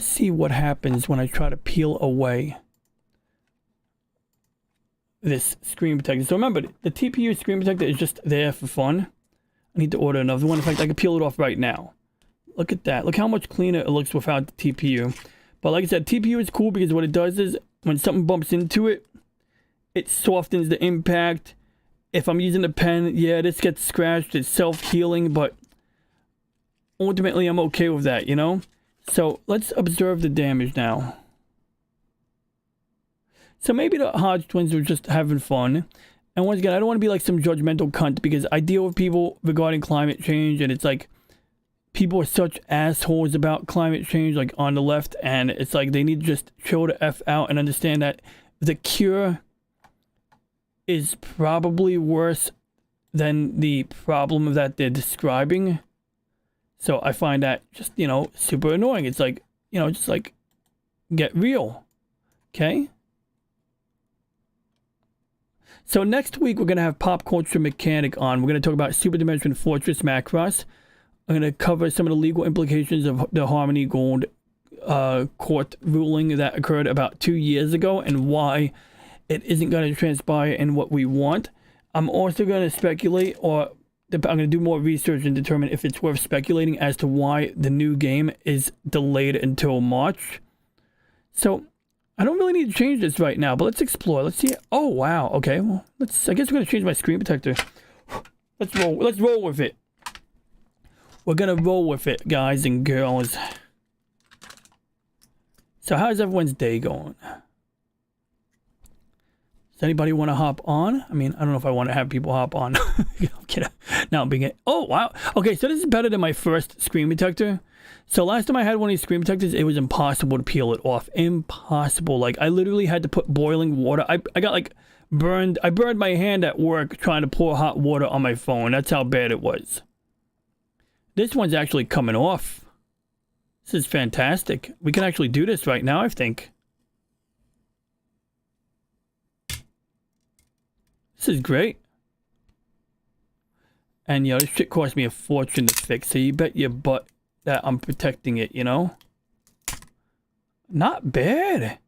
to see what happens when I try to peel away this screen protector. So remember, the TPU screen protector is just there for fun. I need to order another one. In fact, I can peel it off right now. Look at that. Look how much cleaner it looks without the TPU. But like I said, TPU is cool because what it does is when something bumps into it, it softens the impact. If I'm using a pen, yeah, this gets scratched. It's self-healing, but ultimately I'm okay with that, you know? So let's observe the damage now. So maybe the Hodge twins were just having fun. And once again, I don't want to be like some judgmental cunt because I deal with people regarding climate change, and it's like people are such assholes about climate change, like on the left, and it's like they need to just chill the F out and understand that the cure is probably worse than the problem that they're describing. So I find that just, you know, super annoying. It's like, you know, just like, get real. Okay? So next week, we're going to have Pop Culture Mechanic on. We're going to talk about Super Dimension Fortress Macross. I'm going to cover some of the legal implications of the Harmony Gold court ruling that occurred about 2 years ago and why it isn't going to transpire in what we want. I'm also going to speculate, or I'm going to do more research and determine if it's worth speculating as to why the new game is delayed until March. So I don't really need to change this right now, but let's explore. Let's see. Oh, wow. Okay. Well, I guess we're going to change my screen protector. Let's roll with it. We're going to roll with it, guys and girls. So how's everyone's day going? Does anybody want to hop on? I mean, I don't know if I want to have people hop on. I'm kidding. Now I'm being it. Oh, wow. Okay, so this is better than my first screen protector. So last time I had one of these screen protectors, it was impossible to peel it off. Impossible. Like, I literally had to put boiling water. I got, like, burned. I burned my hand at work trying to pour hot water on my phone. That's how bad it was. This one's actually coming off. This is fantastic. We can actually do this right now, I think. This is great. And, you know, this shit cost me a fortune to fix, so you bet your butt that I'm protecting it, you know? Not bad.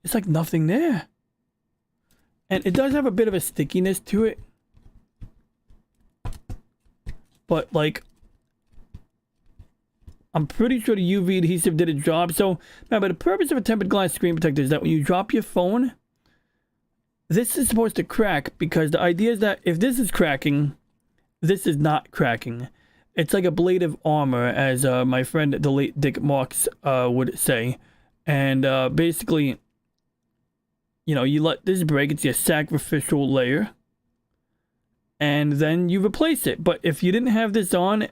It's like nothing there. And it does have a bit of a stickiness to it. But, like, I'm pretty sure the UV adhesive did its job. So, remember, the purpose of a tempered glass screen protector is that when you drop your phone, this is supposed to crack, because the idea is that if this is cracking, this is not cracking. It's like a blade of armor, as my friend, the late Dick Marks, would say. And basically, you know, you let this break, it's your sacrificial layer. And then you replace it. But if you didn't have this on,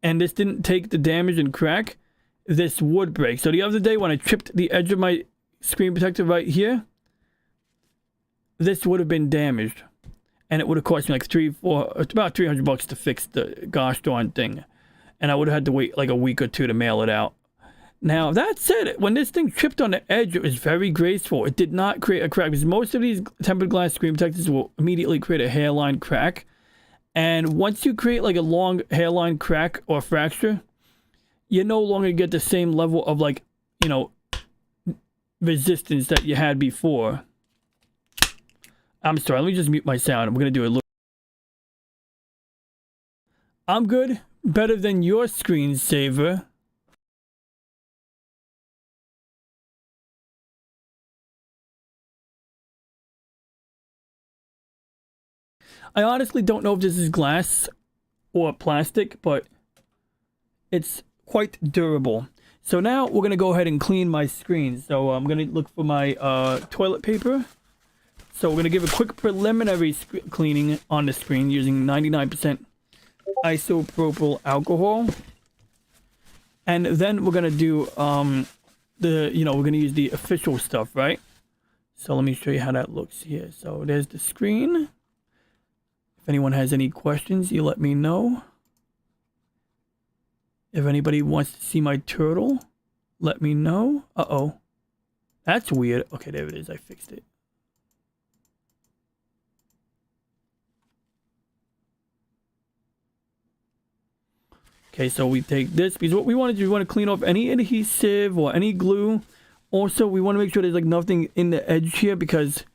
and this didn't take the damage and crack, this would break. So the other day when I chipped the edge of my screen protector right here, this would have been damaged. And it would have cost me like about $300 to fix the gosh darn thing. And I would have had to wait like a week or two to mail it out. Now, that said, when this thing chipped on the edge, it was very graceful. It did not create a crack, because most of these tempered glass screen protectors will immediately create a hairline crack. And once you create like a long hairline crack or fracture, you no longer get the same level of, like, you know, resistance that you had before. I'm sorry, let me just mute my sound. I'm going to do a little... I'm good. Better than your screensaver. I honestly don't know if this is glass or plastic, but it's quite durable. So now we're going to go ahead and clean my screen. So I'm going to look for my toilet paper. So we're going to give a quick preliminary cleaning on the screen using 99% isopropyl alcohol. And then we're going to do we're going to use the official stuff, right? So let me show you how that looks here. So there's the screen. If anyone has any questions, you let me know. If anybody wants to see my turtle, let me know. Uh-oh. That's weird. Okay, there it is. I fixed it. Okay, so we take this, because what we want to do, we want to clean off any adhesive or any glue. Also, we want to make sure there's like nothing in the edge here, because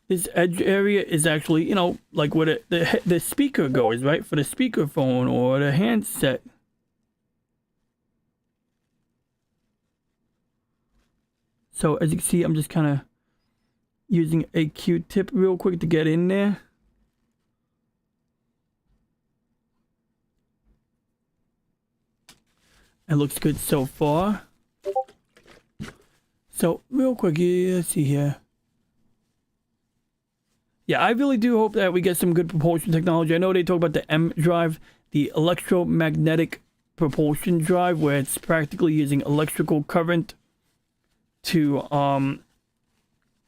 this edge area is actually, you know, like where the speaker goes, right? For the speakerphone or the handset. So as you can see, I'm just kind of using a Q-tip real quick to get in there. It looks good so far. So real quick, let's see here. Yeah, I really do hope that we get some good propulsion technology. I know they talk about the M drive, the electromagnetic propulsion drive, where it's practically using electrical current to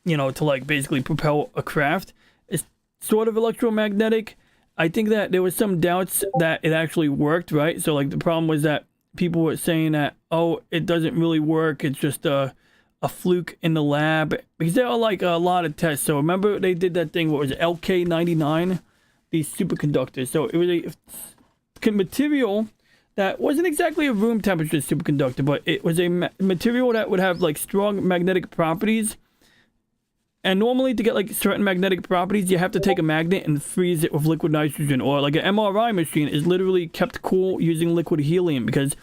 you know, to like basically propel a craft. It's sort of electromagnetic. I think that there was some doubts that it actually worked, right? So like the problem was that people were saying that, oh, it doesn't really work, it's just a fluke in the lab, because there are like a lot of tests. So remember they did that thing, what was it, LK99, these superconductors. So it was a material that wasn't exactly a room temperature superconductor, but it was a material that would have like strong magnetic properties. And normally to get like certain magnetic properties, you have to take a magnet and freeze it with liquid nitrogen, or like an MRI machine is literally kept cool using liquid helium, because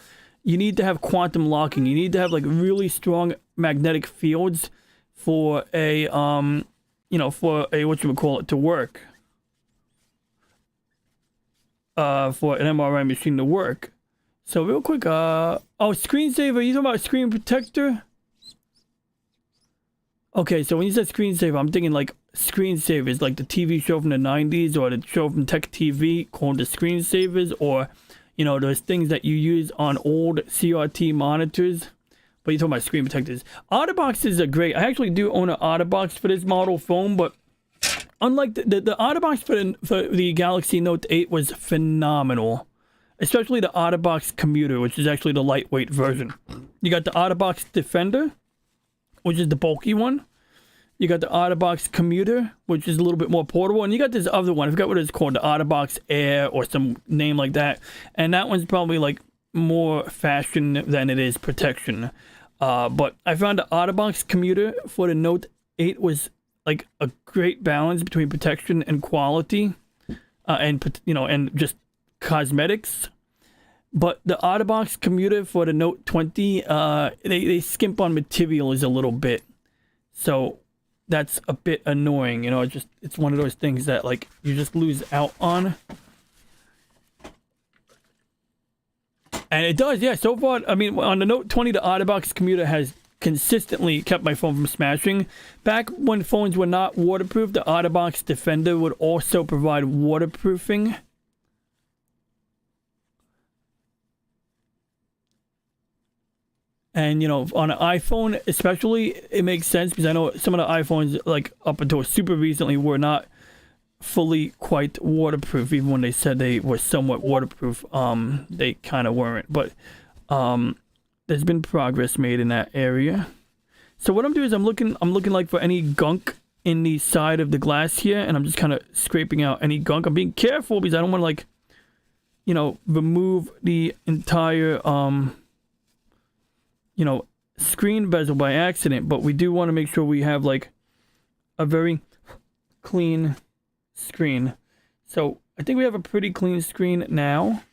you need to have quantum locking. You need to have like really strong magnetic fields for a you know, for a, what you would call it, to work. For an MRI machine to work. So real quick, oh, screensaver, you talking about screen protector? Okay, so when you said screensaver, I'm thinking like screensavers, like the TV show from the 90s, or the show from Tech TV called the screensavers, or, you know, those things that you use on old CRT monitors. But you're talking about screen protectors. OtterBoxes are great. I actually do own an OtterBox for this model phone, but unlike the OtterBox for the Galaxy Note 8 was phenomenal. Especially the OtterBox Commuter, which is actually the lightweight version. You got the OtterBox Defender, which is the bulky one. You got the OtterBox Commuter, which is a little bit more portable. And you got this other one, I forgot what it's called, the OtterBox Air or some name like that. And that one's probably like more fashion than it is protection. But I found the OtterBox Commuter for the Note 8 was like a great balance between protection and quality. And, you know, and just cosmetics. But the OtterBox Commuter for the Note 20, they skimp on materials a little bit. So that's a bit annoying, you know, it's one of those things that like you just lose out on. And it does, yeah, so far, I mean, on the Note 20, the OtterBox Commuter has consistently kept my phone from smashing. Back when phones were not waterproof, the OtterBox Defender would also provide waterproofing. And, you know, on an iPhone especially, it makes sense, because I know some of the iPhones, like, up until super recently, were not fully quite waterproof. Even when they said they were somewhat waterproof, they kind of weren't. But there's been progress made in that area. So what I'm doing is I'm looking like for any gunk in the side of the glass here, and I'm just kind of scraping out any gunk. I'm being careful because I don't want to, like, you know, remove the entire you know, screen bezel by accident, but we do want to make sure we have like a very clean screen. So I think we have a pretty clean screen now.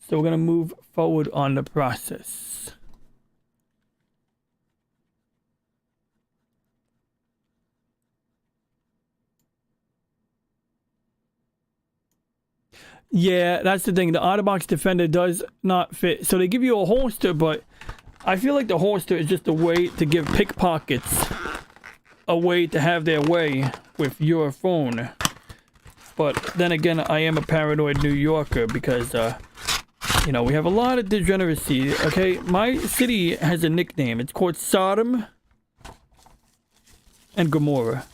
So we're going to move forward on the process. Yeah, that's the thing. The OtterBox Defender does not fit. So they give you a holster, but I feel like the holster is just a way to give pickpockets a way to have their way with your phone. But then again, I am a paranoid New Yorker because, you know, we have a lot of degeneracy. Okay, my city has a nickname. It's called Sodom and Gomorrah.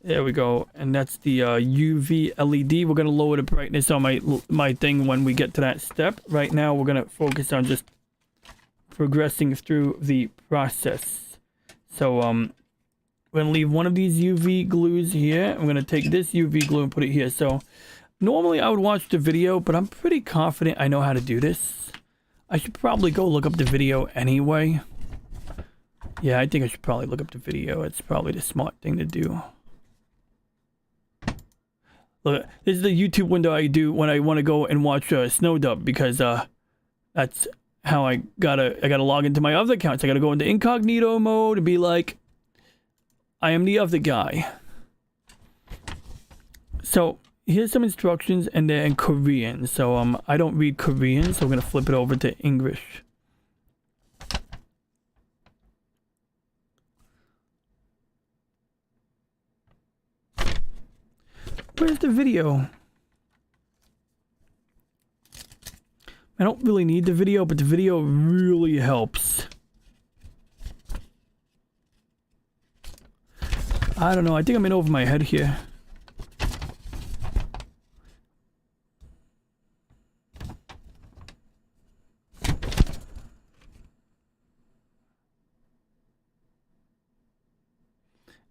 There we go, and that's the UV LED. We're gonna lower the brightness on my thing when we get to that step. Right now, we're gonna focus on just progressing through the process. So, we're gonna leave one of these UV glues here. I'm gonna take this UV glue and put it here. So, normally I would watch the video, but I'm pretty confident I know how to do this. I should probably go look up the video anyway. Yeah, I think I should probably look up the video. It's probably the smart thing to do. Look, this is the YouTube window I do when I want to go and watch Snow Dub, because that's how I gotta log into my other accounts. I gotta go into incognito mode and be like, I am the other guy. So here's some instructions, and they're in Korean. So I don't read Korean, so we're gonna flip it over to English. Where's the video? I don't really need the video, but the video really helps. I don't know. I think I'm in over my head here.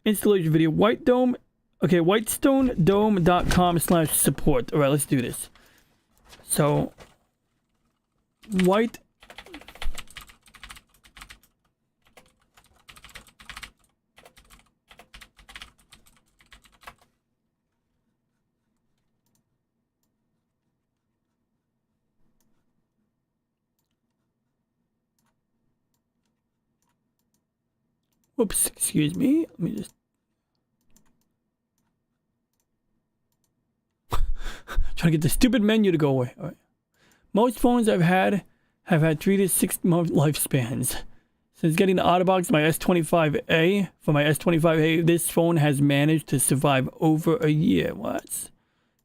Installation video. White Dome. Okay, whitestonedome.com/support. All right, let's do this. So, white. Whoops, excuse me. Let me just. Trying to get the stupid menu to go away. All right. Most phones I've had have had 3 to 6 month lifespans. Since getting the OtterBox, my S25A, for my S25A, this phone has managed to survive over a year. What?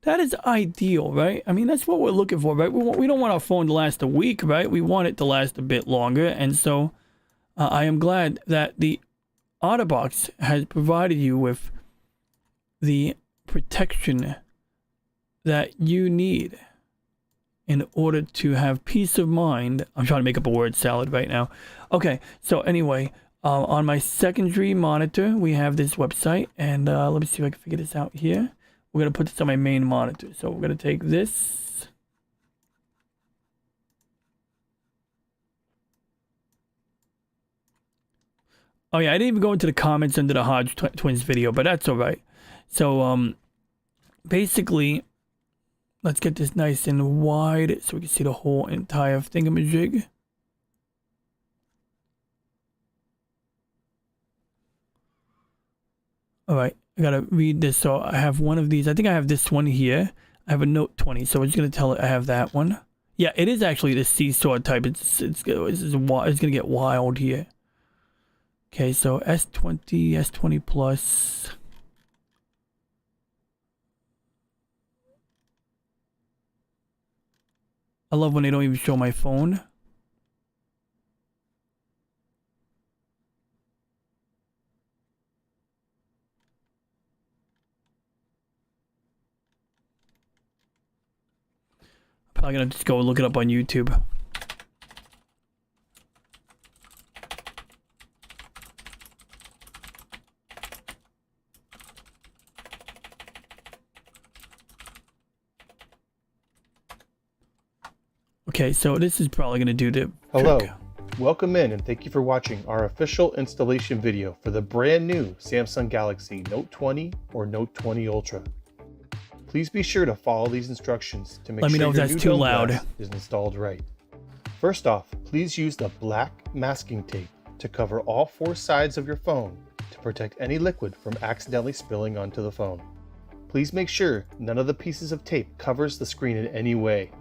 That is ideal, right? I mean, that's what we're looking for, right? We don't want our phone to last a week, right? We want it to last a bit longer. And so I am glad that the OtterBox has provided you with the protection that you need in order to have peace of mind. I'm trying to make up a word salad right now. Okay, so anyway, on my secondary monitor, we have this website, and let me see if I can figure this out here. We're going to put this on my main monitor. So we're going to take this. Oh yeah, I didn't even go into the comments under the Hodge Twins video, but that's all right. So basically, let's get this nice and wide so we can see the whole entire thingamajig. All right, I gotta read this. So I have one of these. I think I have this one here. I have a Note 20, so we're just gonna tell it I have that one. Yeah, it is actually the seesaw type. It's gonna get wild here. Okay, so S20, S20 Plus. I love when they don't even show my phone. I'm probably gonna just go look it up on YouTube. Okay, so this is probably going to do the Hello, trick. welcome in and thank you for watching our official installation video for the brand new Samsung Galaxy Note 20 or Note 20 Ultra. Please be sure to follow these instructions to make Let me sure know if your that's new too dome loud. glass is installed right. First off, please use the black masking tape to cover all 4 sides of your phone to protect any liquid from accidentally spilling onto the phone. Please make sure none of the pieces of tape covers the screen in any way.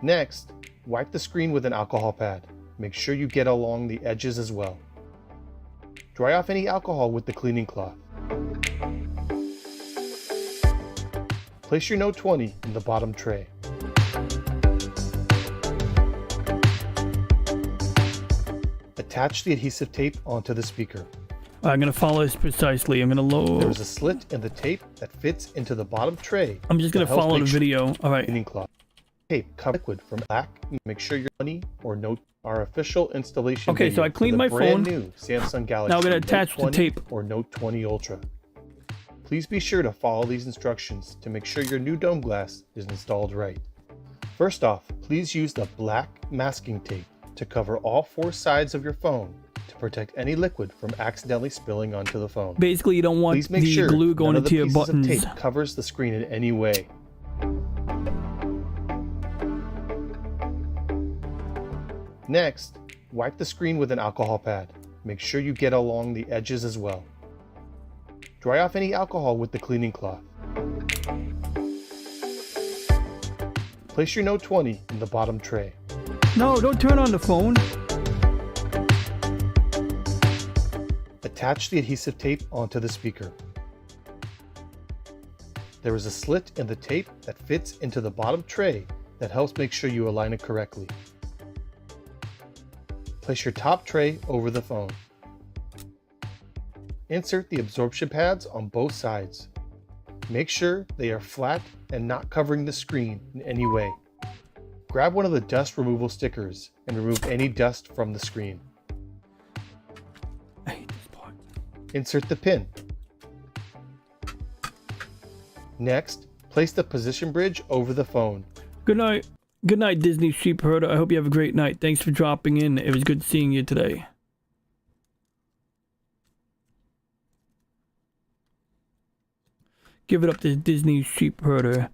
Next, wipe the screen with an alcohol pad. Make sure you get along the edges as well. Dry off any alcohol with the cleaning cloth. Place your Note 20 in the bottom tray. Attach the adhesive tape onto the speaker. I'm going to follow this precisely. I'm going to load. There is a slit in the tape that fits into the bottom tray. I'm just going to follow the video. All right. Cleaning cloth. Tape cover liquid from black. Make sure your money or Note our official installation. Okay, so I cleaned my brand phone. New Samsung Galaxy. Now I'm going to attach Note the tape. or Note 20 Ultra. Please be sure to follow these instructions to make sure your new dome glass is installed right. First off, please use the black masking tape to cover all 4 sides of your phone to protect any liquid from accidentally spilling onto the phone. Basically, you don't want Please make the sure glue going none of into the your pieces buttons. of tape covers the screen in any way. Next, wipe the screen with an alcohol pad. Make sure you get along the edges as well. Dry off any alcohol with the cleaning cloth. Place your Note 20 in the bottom tray. No, don't turn on the phone. Attach the adhesive tape onto the speaker. There is a slit in the tape that fits into the bottom tray that helps make sure you align it correctly. Place your top tray over the phone. Insert the absorption pads on both sides. Make sure they are flat and not covering the screen in any way. Grab one of the dust removal stickers and remove any dust from the screen. I hate this part. Insert the pin. Next, place the position bridge over the phone. Good night. Good night, Disney Sheep Herder. I hope you have a great night. Thanks for dropping in. It was good seeing you today. Give it up to Disney Sheep Herder.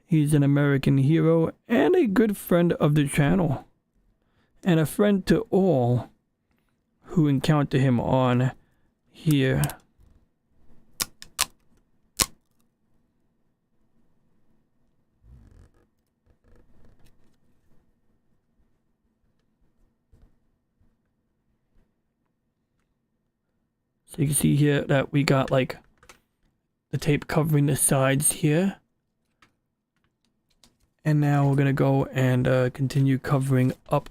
He's an American hero and a good friend of the channel. And a friend to all who encounter him on here. So you can see here that we got like the tape covering the sides here. And now we're going to go and continue covering up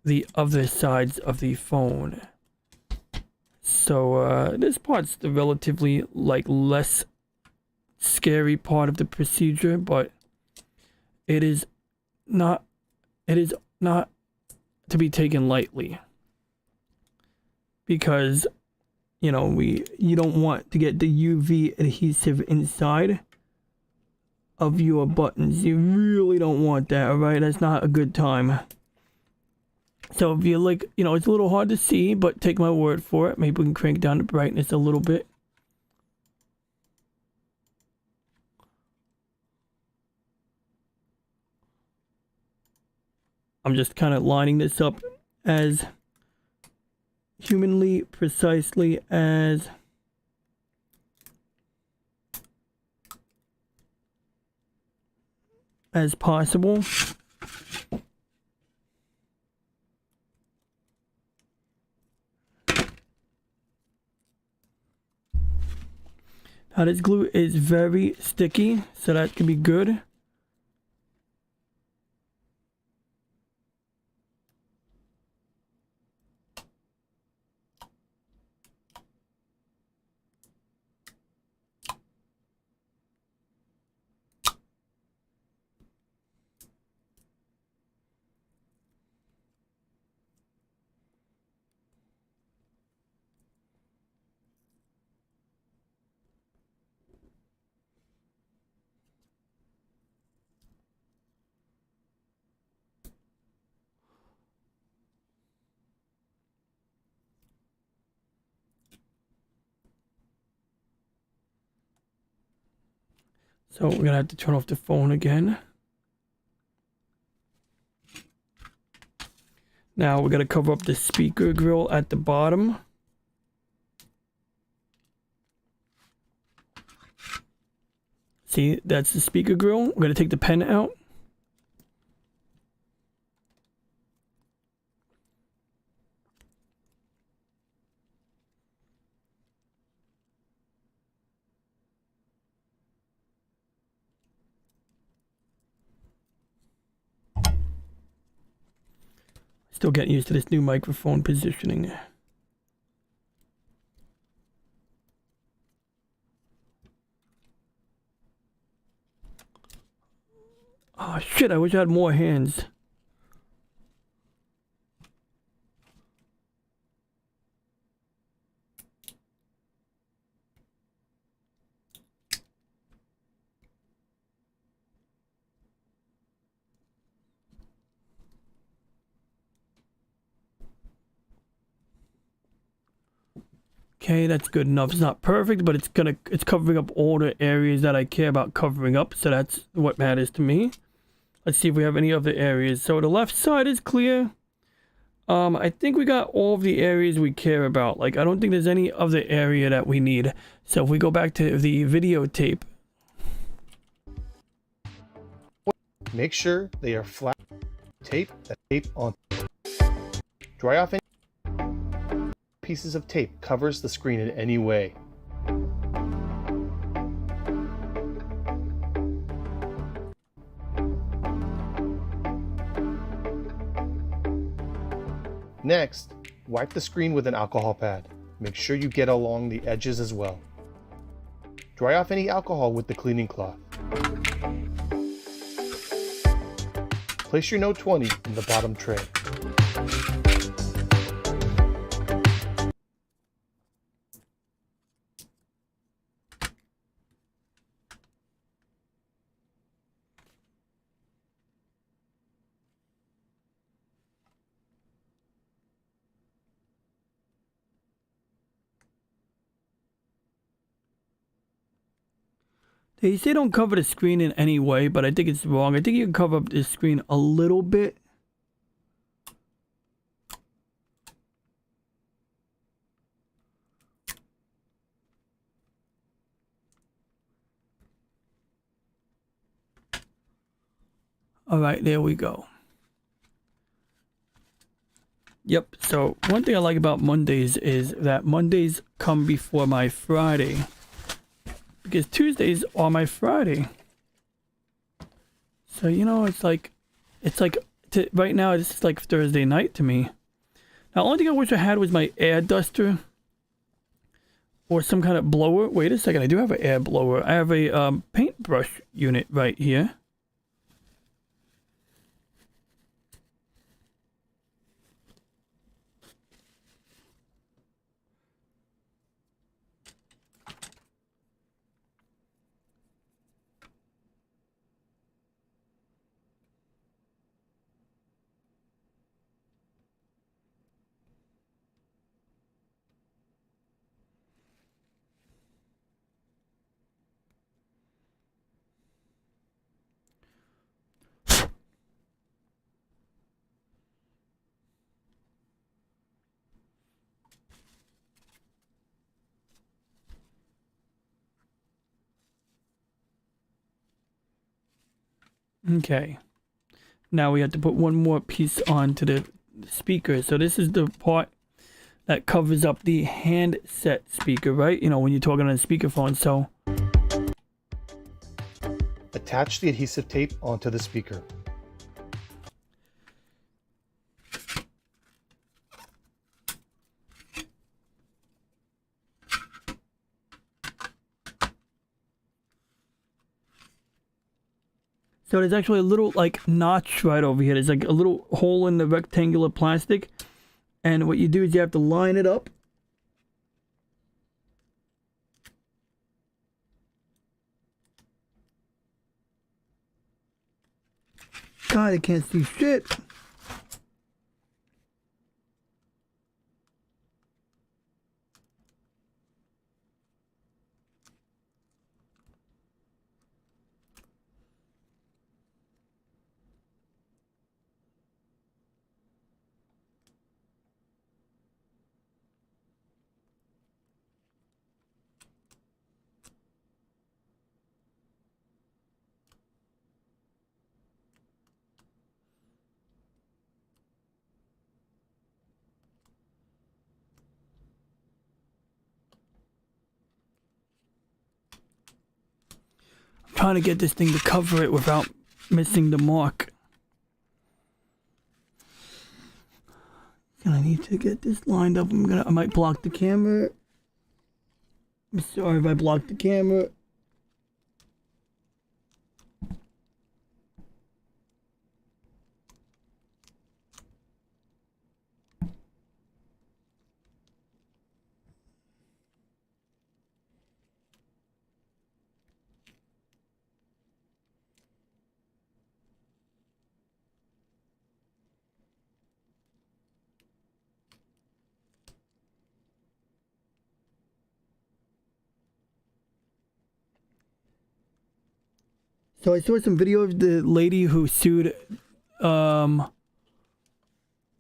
the other sides of the phone. So this part's the relatively like less scary part of the procedure, but it is not to be taken lightly. Because you know, you don't want to get the UV adhesive inside of your buttons. You really don't want that, alright? That's not a good time. So if you like, you know, it's a little hard to see, but take my word for it. Maybe we can crank down the brightness a little bit. I'm just kind of lining this up as humanly precisely as possible. Now this glue is very sticky, so that can be good. So we're gonna have to turn off the phone again. Now we're gonna cover up the speaker grill at the bottom. See, that's the speaker grill. We're gonna take the pen out. Still getting used to this new microphone positioning. Oh shit, I wish I had more hands. Okay, that's good enough. It's not perfect, but it's covering up all the areas that I care about covering up, so that's what matters to me. Let's see if we have any other areas. So the left side is clear. I think we got all of the areas we care about. Like, I don't think there's any other area that we need. So if we go back to the videotape. Make sure they are flat. Tape that tape on. Dry off any pieces of tape covers the screen in any way. Next, wipe the screen with an alcohol pad. Make sure you get along the edges as well. Dry off any alcohol with the cleaning cloth. Place your Note 20 in the bottom tray. They say don't cover the screen in any way, but I think it's wrong. I think you can cover up the screen a little bit. All right, there we go. Yep, so one thing I like about Mondays is that Mondays come before my Friday. Because Tuesdays are my Friday. So, you know, it's like right now, it's like Thursday night to me. Now, the only thing I wish I had was my air duster. Or some kind of blower. Wait a second, I do have an air blower. I have a paintbrush unit right here. Okay. Now we have to put one more piece onto the speaker. So this is the part that covers up the handset speaker, right? You know, when you're talking on a speakerphone. So Attach the adhesive tape onto the speaker. So there's actually a little like notch right over here. There's like a little hole in the rectangular plastic. And what you do is you have to line it up. God, I can't see shit. Trying to get this thing to cover it without missing the mark. I need to get this lined up. I might block the camera. I'm sorry if I blocked the camera. So I saw some video of the lady who sued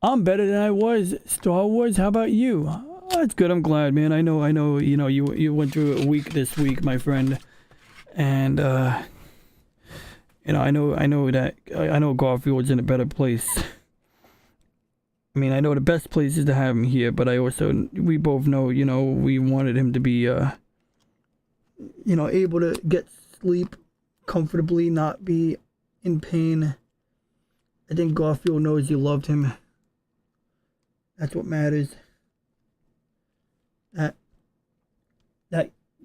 I'm better than I was. Star Wars, how about you? Oh, that's good. I'm glad, man. I know, you know, you went through a week this week, my friend. And, you know, I know Garfield's in a better place. I mean, I know the best place is to have him here, but we both know, you know, we wanted him to be, you know, able to get sleep comfortably, not be in pain. I think Garfield knows you loved him. That's what matters. That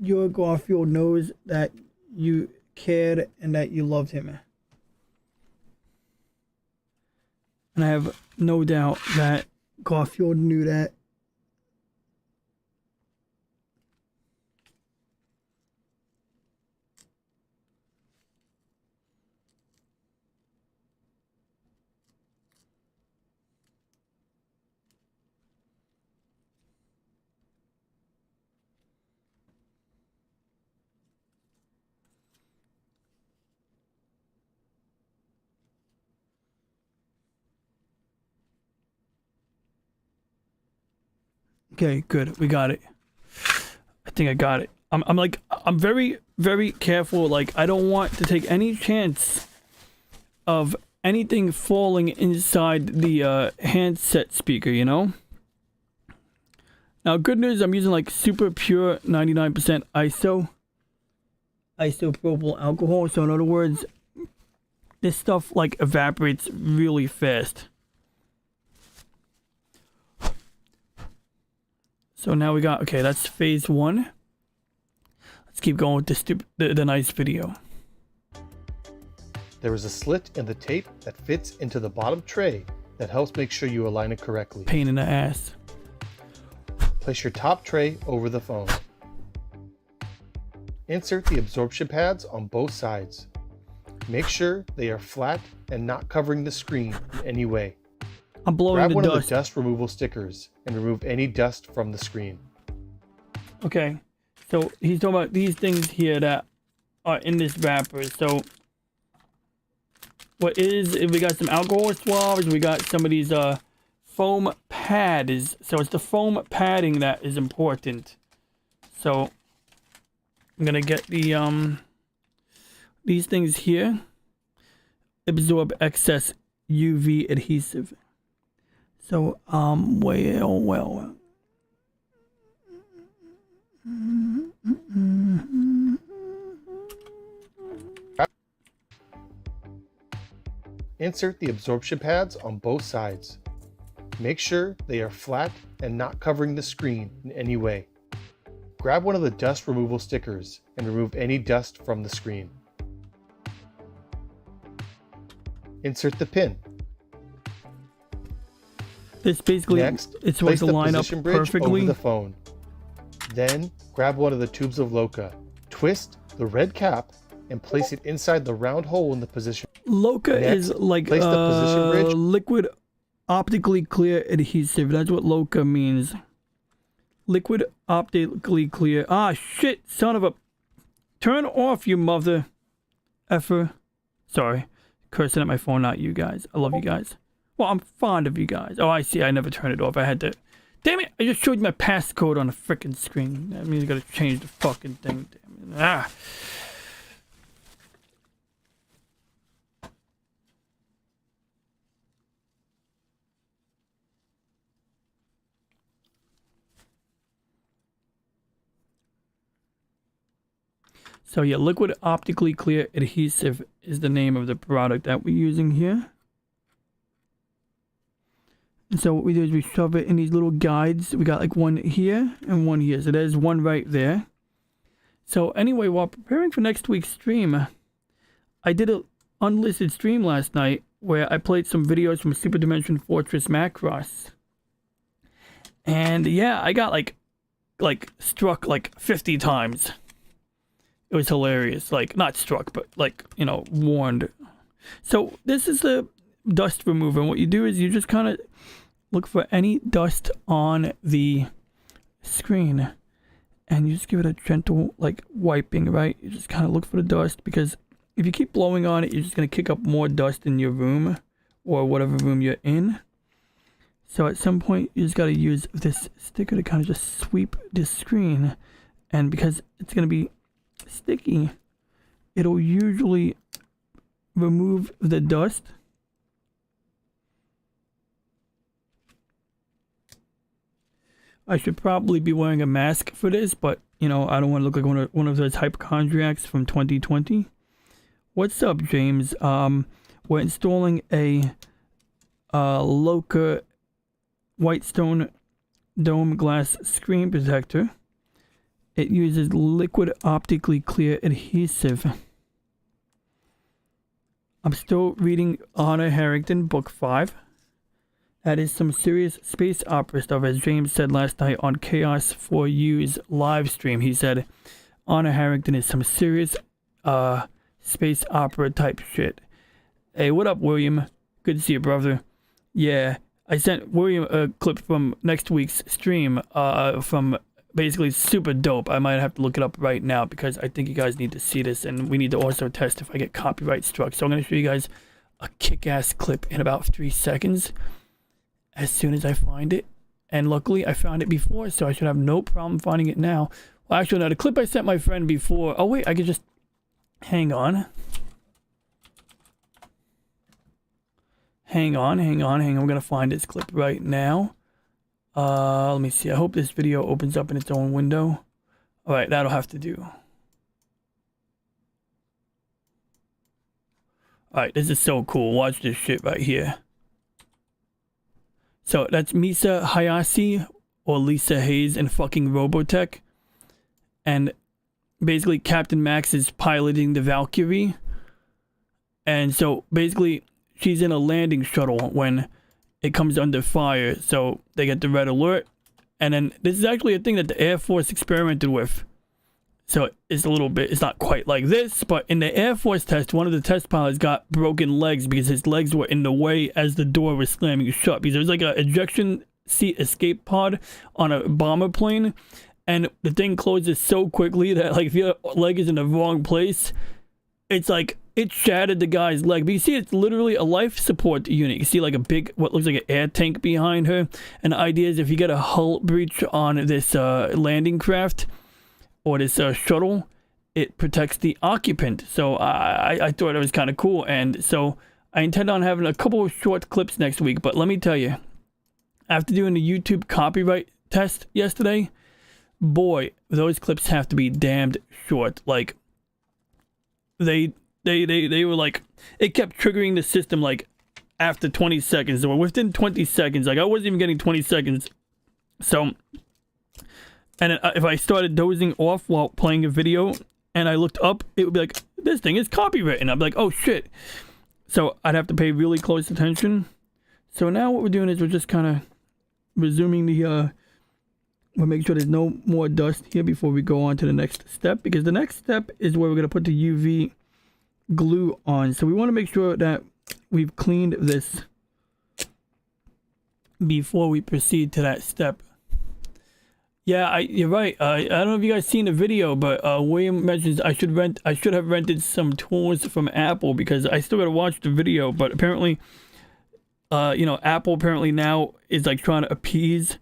your Garfield knows that you cared and that you loved him. And I have no doubt that Garfield knew that. Okay, good. We got it. I think I got it. I'm very, very careful. Like, I don't want to take any chance of anything falling inside the handset speaker, you know? Now, good news, I'm using like super pure 99% isopropyl alcohol. So in other words, this stuff like evaporates really fast. So now we got, okay, that's phase 1. Let's keep going with the nice video. There is a slit in the tape that fits into the bottom tray that helps make sure you align it correctly. Pain in the ass. Place your top tray over the phone. Insert the absorption pads on both sides. Make sure they are flat and not covering the screen in any way. I'm blowing Grab the one dust. of the dust removal stickers and remove any dust from the screen. Okay, so he's talking about these things here that are in this wrapper. So what is, we got some alcohol swabs, we got some of these foam pads. So it's the foam padding that is important. So I'm gonna get the these things here. Absorb excess UV adhesive. So well. Insert the absorption pads on both sides. Make sure they are flat and not covering the screen in any way. Grab one of the dust removal stickers and remove any dust from the screen. Insert the pin. This basically, Next, it's place supposed to the line up position bridge perfectly. over the phone. Then, grab one of the tubes of Loca. Twist the red cap and place it inside the round hole in the position. Loca Next, is like place the position bridge. liquid optically clear adhesive. That's what Loca means. Liquid optically clear. Ah, shit, son of a... Turn off, you mother effer. Sorry. Cursing at my phone, not you guys. I love you guys. Well, I'm fond of you guys. Oh, I see. I never turned it off. I had to... Damn it! I just showed you my passcode on the frickin' screen. That means I gotta change the fucking thing. Damn it. Ah! So yeah, liquid optically clear adhesive is the name of the product that we're using here. And so what we do is we shove it in these little guides. We got like one here and one here. So there's one right there. So anyway, while preparing for next week's stream, I did an unlisted stream last night where I played some videos from Super Dimension Fortress Macross. And yeah, I got like struck like 50 times. It was hilarious. Like, not struck, but like, you know, warned. So this is the dust remover. And what you do is you just kind of look for any dust on the screen. And you just give it a gentle, like, wiping, right? You just kind of look for the dust. Because if you keep blowing on it, you're just going to kick up more dust in your room. Or whatever room you're in. So at some point, you just got to use this sticker to kind of just sweep this screen. And because it's going to be sticky, it'll usually remove the dust. I should probably be wearing a mask for this, but, you know, I don't want to look like one of those hypochondriacs from 2020. What's up, James? We're installing a Loca Whitestone dome glass screen protector. It uses liquid optically clear adhesive. I'm still reading Honor Harrington, book 5. That is some serious space opera stuff, as James said last night on Chaos 4U's live stream. He said Honor Harrington is some serious space opera type shit. Hey, what up, William? Good to see you, brother. Yeah, I sent William a clip from next week's stream from basically super dope. I might have to look it up right now because I think you guys need to see this, and we need to also test if I get copyright struck. So I'm going to show you guys a kick-ass clip in about 3 seconds as soon as I find it. And luckily, I found it before, so I should have no problem finding it now. Well, actually, no, the clip I sent my friend before... Oh, wait, I could just... Hang on. Hang on. I'm going to find this clip right now. Let me see. I hope this video opens up in its own window. Alright, that'll have to do. Alright, this is so cool. Watch this shit right here. So, that's Misa Hayase, or Lisa Hayes in fucking Robotech. And basically, Captain Max is piloting the Valkyrie. And so, basically, she's in a landing shuttle when it comes under fire. So, they get the red alert. And then, this is actually a thing that the Air Force experimented with. So, it's a little bit, it's not quite like this, but in the Air Force test, one of the test pilots got broken legs because his legs were in the way as the door was slamming shut. Because there was like an ejection seat escape pod on a bomber plane, and the thing closes so quickly that, like, if your leg is in the wrong place, it's like, it shattered the guy's leg. But you see, it's literally a life support unit. You see, like, a big, what looks like an air tank behind her. And the idea is if you get a hull breach on this landing craft, or this shuttle, it protects the occupant. So I thought it was kind of cool. And so I intend on having a couple of short clips next week. But let me tell you, after doing the YouTube copyright test yesterday, boy, those clips have to be damned short. Like, they were like, it kept triggering the system like after 20 seconds. Or within 20 seconds. Like, I wasn't even getting 20 seconds. So... And if I started dozing off while playing a video and I looked up, it would be like, this thing is copywritten. I'd be like, oh shit. So I'd have to pay really close attention. So now what we're doing is we're just kind of resuming the, we'll make sure there's no more dust here before we go on to the next step. Because the next step is where we're going to put the UV glue on. So we want to make sure that we've cleaned this before we proceed to that step. Yeah, you're right. I don't know if you guys seen the video, but William mentions I should have rented some tools from Apple because I still gotta watch the video. But apparently, you know, Apple apparently now is like trying to appease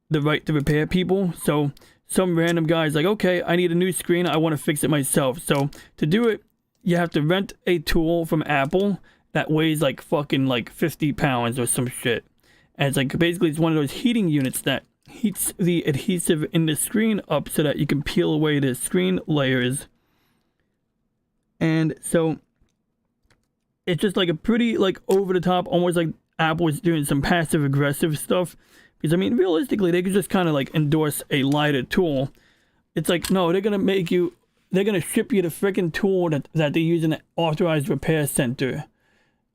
the right to repair people. So some random guy's like, okay, I need a new screen. I want to fix it myself. So to do it, you have to rent a tool from Apple that weighs like fucking like 50 pounds or some shit. And it's like basically it's one of those heating units that heats the adhesive in the screen up so that you can peel away the screen layers. And so it's just like a pretty like over the top, almost like Apple is doing some passive aggressive stuff. Because I mean, realistically, they could just kind of like endorse a lighter tool. It's like, no, they're gonna make you, they're gonna ship you the freaking tool that they use in an authorized repair center.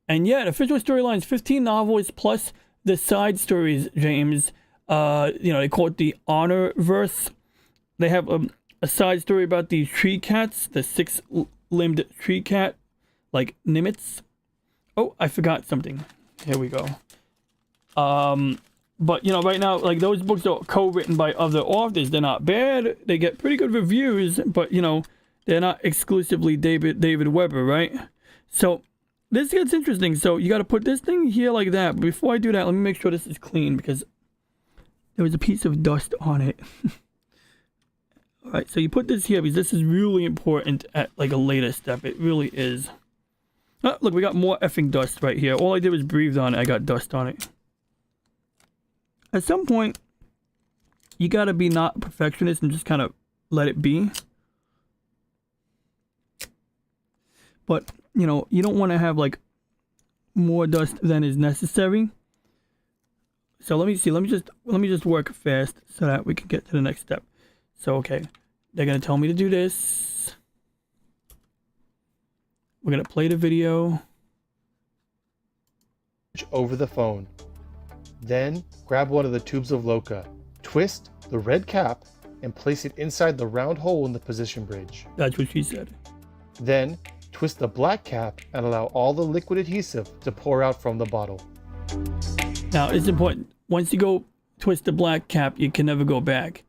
And yet, official storylines, 15 novels plus the side stories, James. You know, they call it the Honor Verse. They have a side story about the tree cats, the 6-limbed tree cat, like Nimitz. Oh, I forgot something. Here we go. But, you know, right now, like, those books are co-written by other authors. They're not bad. They get pretty good reviews, but, you know, they're not exclusively David Weber, right? So, this gets interesting. So you got to put this thing here like that. But before I do that, let me make sure this is clean because there was a piece of dust on it. All right, so you put this here because this is really important at like a later step. It really is. Oh, look, we got more effing dust right here. All I did was breathe on it. I got dust on it. At some point, you got to be not a perfectionist and just kind of let it be. But, you know, you don't want to have like more dust than is necessary. So let me see. Let me just work fast so that we can get to the next step. So, okay, they're going to tell me to do this. We're going to play the video. Over the phone. Then grab one of the tubes of Loca. Twist the red cap and place it inside the round hole in the position bridge. That's what she said. Then twist the black cap and allow all the liquid adhesive to pour out from the bottle. Now, it's important. Once you go twist the black cap, you can never go back.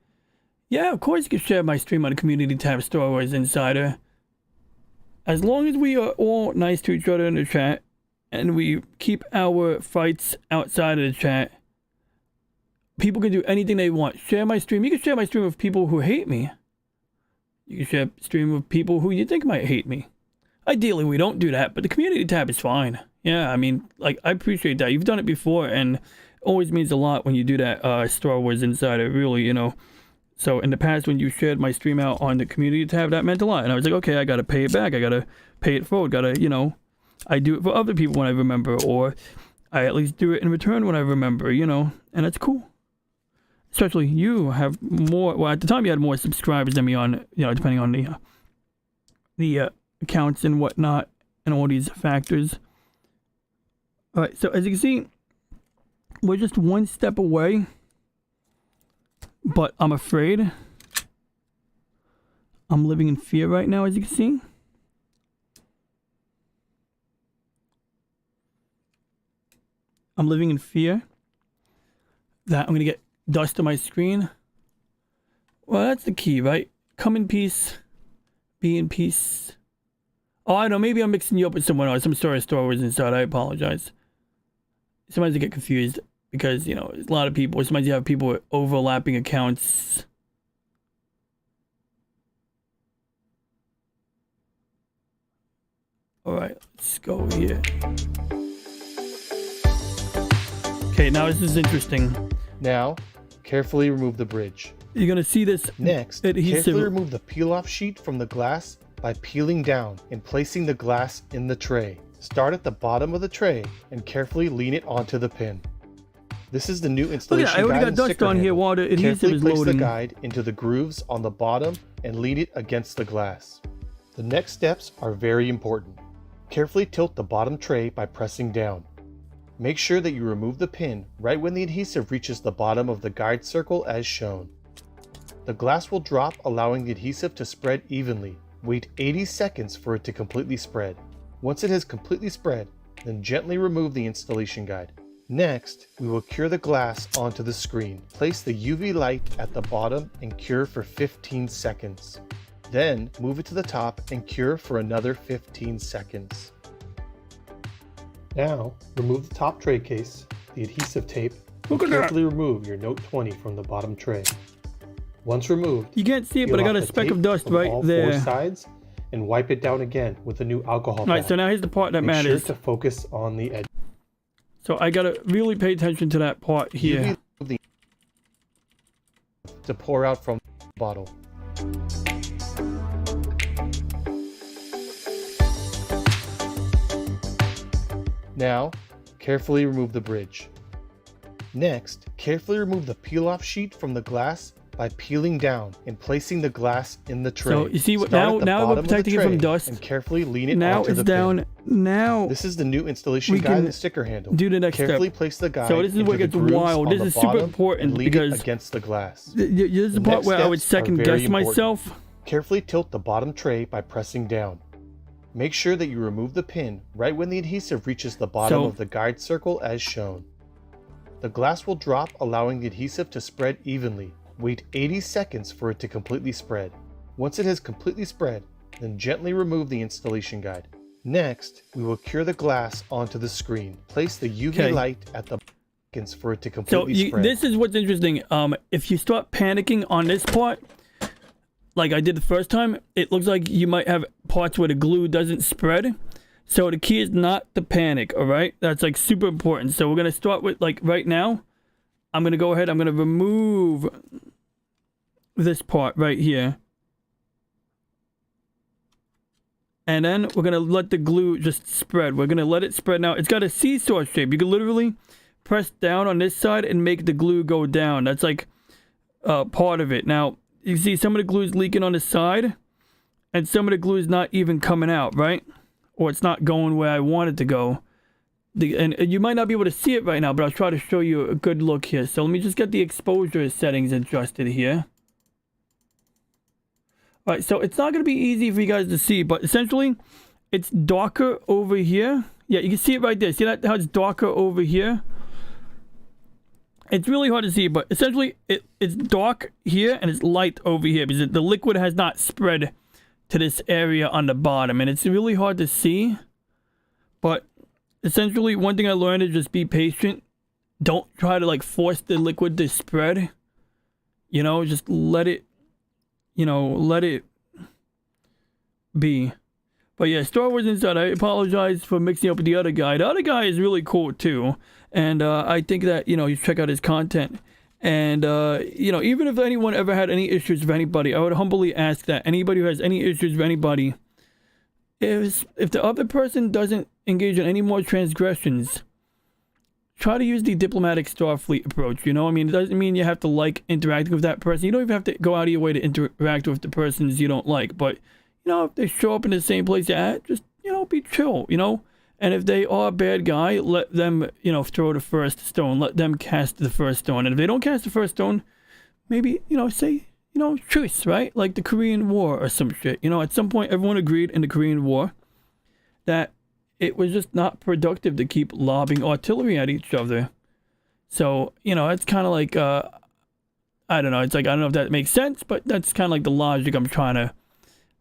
Yeah, of course you can share my stream on the community tab, Star Wars Insider. As long as we are all nice to each other in the chat, and we keep our fights outside of the chat, people can do anything they want. Share my stream. You can share my stream with people who hate me. You can share stream with people who you think might hate me. Ideally, we don't do that, but the community tab is fine. Yeah, I mean, like, I appreciate that. You've done it before, and it always means a lot when you do that, Star Wars Insider, really, you know. So, in the past, when you shared my stream out on the community tab, that meant a lot. And I was like, okay, I gotta pay it back. I gotta pay it forward. Gotta, you know, I do it for other people when I remember, or I at least do it in return when I remember, you know, and that's cool. Especially you have more, well, at the time you had more subscribers than me on, you know, depending on the accounts and whatnot, and all these factors. All right, so as you can see, we're just one step away, but I'm afraid. I'm living in fear right now, as you can see. I'm living in fear that I'm going to get dust on my screen. Well, that's the key, right? Come in peace. Be in peace. Oh, I know. Maybe I'm mixing you up with someone else. I'm sorry, Star Wars Inside. I apologize. Sometimes I get confused because, you know, there's a lot of people. Sometimes you have people with overlapping accounts. All right, let's go here. Okay, now this is interesting. Now, carefully remove the bridge. You're going to see this Next, adhesive. carefully remove the peel-off sheet from the glass by peeling down and placing the glass in the tray. Start at the bottom of the tray and carefully lean it onto the pin. This is the new installation I already guide got and dust sticker on here handle. while the adhesive Carefully is place loading. the guide into the grooves on the bottom and lean it against the glass. The next steps are very important. Carefully tilt the bottom tray by pressing down. Make sure that you remove the pin right when the adhesive reaches the bottom of the guide circle as shown. The glass will drop, allowing the adhesive to spread evenly. Wait 80 seconds for it to completely spread. Once it has completely spread, then gently remove the installation guide. Next, we will cure the glass onto the screen. Place the UV light at the bottom and cure for 15 seconds. Then move it to the top and cure for another 15 seconds. Now, remove the top tray case, the adhesive tape, and carefully remove your Note 20 from the bottom tray. Once removed, You can't see it, peel but I got off a the speck tape of dust from right all there. 4 sides and wipe it down again with a new alcohol All right, pad. so now here's the part that Make sure matters. to focus on the edge. So I gotta really pay attention to that part here. To pour out from the bottle. Now, carefully remove the bridge. Next, carefully remove the peel-off sheet from the glass by peeling down and placing the glass in the tray. So you see what Start at the now we're bottom of the protecting it from tray dust. and carefully lean it Now onto it's the down. pin. Now This is the new installation we guide can and sticker handle. do the next Carefully step. place the guide So this is into where it the gets grooves wild. on This the is super bottom important and lean it because against the glass. this is the The part next where I would steps are second very guess important. myself. Carefully tilt the bottom tray by pressing down. Make sure that you remove the pin right when the adhesive reaches the bottom So- of the guide circle as shown. The glass will drop, allowing the adhesive to spread evenly. Wait 80 seconds for it to completely spread. Once it has completely spread, then gently remove the installation guide. Next, we will cure the glass onto the screen. Place the UV Okay. light at the seconds for it to So completely spread. this is what's interesting. If you start panicking on this part, like I did the first time, it looks like you might have parts where the glue doesn't spread. So the key is not to panic, all right? That's like super important. So we're going to start with like right now. I'm going to go ahead. I'm going to remove this part right here. And then we're going to let the glue just spread. We're going to let it spread now. It's got a seesaw shape. You can literally press down on this side and make the glue go down. That's like part of it. Now, you see some of the glue is leaking on the side. And some of the glue is not even coming out, right? Or it's not going where I want it to go. And you might not be able to see it right now, but I'll try to show you a good look here. So let me just get the exposure settings adjusted here. All right, so it's not going to be easy for you guys to see, but essentially, it's darker over here. Yeah, you can see it right there. See that how it's darker over here? It's really hard to see, but essentially, it's dark here and it's light over here because the liquid has not spread to this area on the bottom, and it's really hard to see. But essentially, one thing I learned is just be patient. Don't try to like force the liquid to spread. You know, just let it. You know, let it be. But yeah, Star Wars Inside, I apologize for mixing up with the other guy. The other guy is really cool too. And I think that, you know, you check out his content. And, you know, even if anyone ever had any issues with anybody, I would humbly ask that anybody who has any issues with anybody, if the other person doesn't engage in any more transgressions, try to use the diplomatic Starfleet approach, you know? I mean, it doesn't mean you have to like interacting with that person. You don't even have to go out of your way to interact with the persons you don't like. But, you know, if they show up in the same place you're at, just, you know, be chill, you know? And if they are a bad guy, let them, you know, throw the first stone. Let them cast the first stone. And if they don't cast the first stone, maybe, you know, say, you know, truce, right? Like the Korean War or some shit. You know, at some point, everyone agreed in the Korean War that it was just not productive to keep lobbing artillery at each other. So, you know, it's kind of like, I don't know. It's like, I don't know if that makes sense, but that's kind of like the logic I'm trying to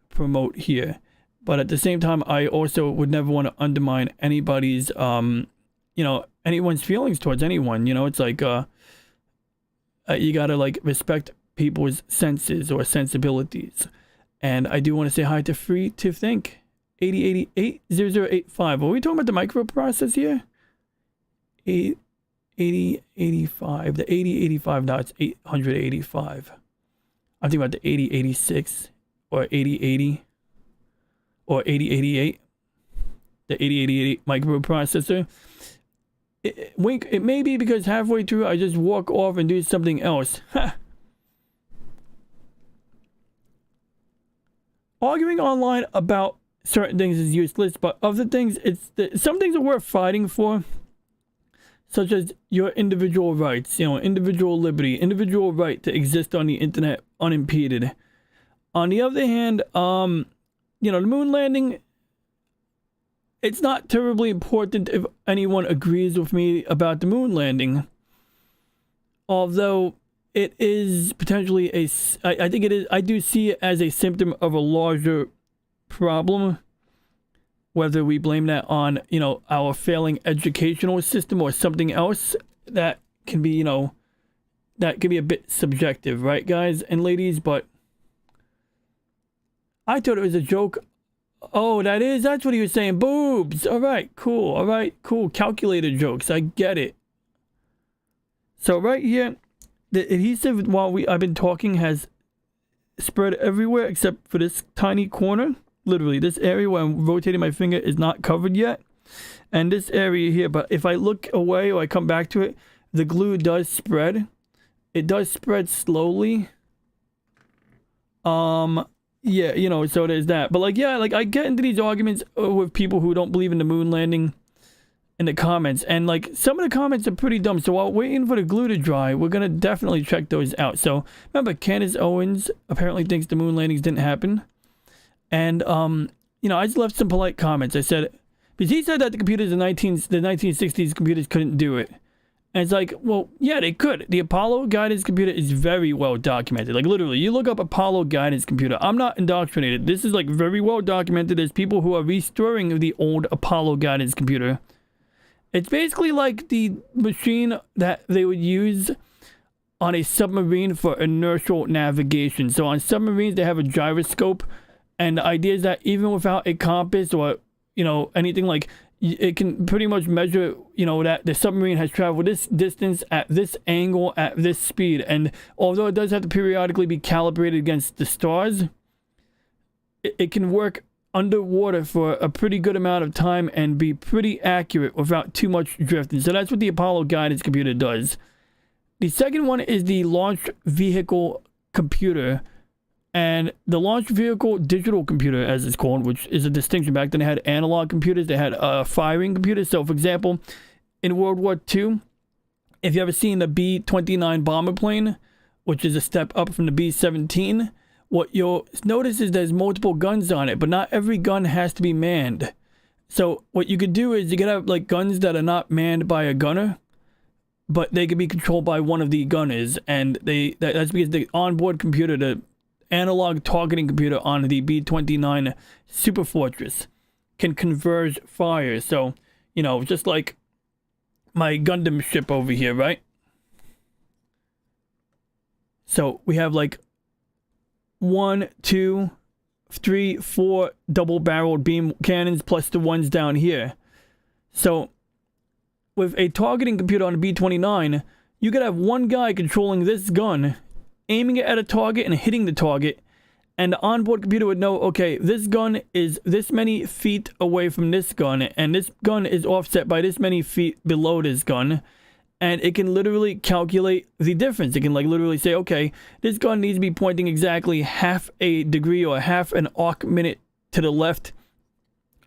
promote here. But at the same time, I also would never want to undermine anybody's, you know, anyone's feelings towards anyone. You know, it's like, you got to like respect people's senses or sensibilities. And I do want to say hi to Free to Think. 8088-0085. Are we talking about the microprocess here? 8085. The 8085, now it's 885. I'm thinking about the 8086 or 8080 or 8088. The 8088 microprocessor. Wink, it may be because halfway through I just walk off and do something else. Ha! Arguing online about certain things is useless, but other things, some things are worth fighting for, such as your individual rights, you know, individual liberty, individual right to exist on the internet unimpeded. On the other hand, you know, the moon landing, it's not terribly important if anyone agrees with me about the moon landing, although it is potentially I think it is, I do see it as a symptom of a larger problem, whether we blame that on, you know, our failing educational system or something else. That can be, you know, that can be a bit subjective, right, guys and ladies? But I thought it was a joke. Oh, that's what he was saying. Boobs. All right, cool. All right, cool. Calculated jokes. I get it. So right here, the adhesive, while I've been talking, has spread everywhere except for this tiny corner. Literally, this area where I'm rotating my finger is not covered yet. And this area here, but if I look away or I come back to it, the glue does spread. It does spread slowly. Yeah, you know, so there's that. But like, yeah, like I get into these arguments with people who don't believe in the moon landing in the comments. And like, some of the comments are pretty dumb. So while waiting for the glue to dry, we're going to definitely check those out. So remember, Candace Owens apparently thinks the moon landings didn't happen. And, you know, I just left some polite comments. I said, because he said that the computers in the 1960s computers couldn't do it. And it's like, well, yeah, they could. The Apollo guidance computer is very well documented. Like, literally, you look up Apollo guidance computer. I'm not indoctrinated. This is, like, very well documented. There's people who are restoring the old Apollo guidance computer. It's basically like the machine that they would use on a submarine for inertial navigation. So on submarines, they have a gyroscope. And the idea is that even without a compass or, you know, anything like... it can pretty much measure, you know, that the submarine has traveled this distance at this angle at this speed. And although it does have to periodically be calibrated against the stars, it can work underwater for a pretty good amount of time and be pretty accurate without too much drifting. So that's what the Apollo guidance computer does. The second one is the launch vehicle computer. And the launch vehicle digital computer, as it's called, which is a distinction. Back then, they had analog computers. They had firing computers. So, for example, in World War II, if you ever seen the B-29 bomber plane, which is a step up from the B-17, what you'll notice is there's multiple guns on it, but not every gun has to be manned. So, what you could do is you could have, like, guns that are not manned by a gunner, but they could be controlled by one of the gunners. And that's because the onboard computer, the analog targeting computer on the B-29 Super Fortress can converge fire. So, you know, just like my Gundam ship over here, right? So we have like 1, 2, 3, 4 double-barreled beam cannons plus the ones down here. So with a targeting computer on the B-29, you could have one guy controlling this gun, aiming it at a target and hitting the target, and the onboard computer would know, okay, this gun is this many feet away from this gun, and this gun is offset by this many feet below this gun, and it can literally calculate the difference. It can, like, literally say, okay, this gun needs to be pointing exactly half a degree or half an arc minute to the left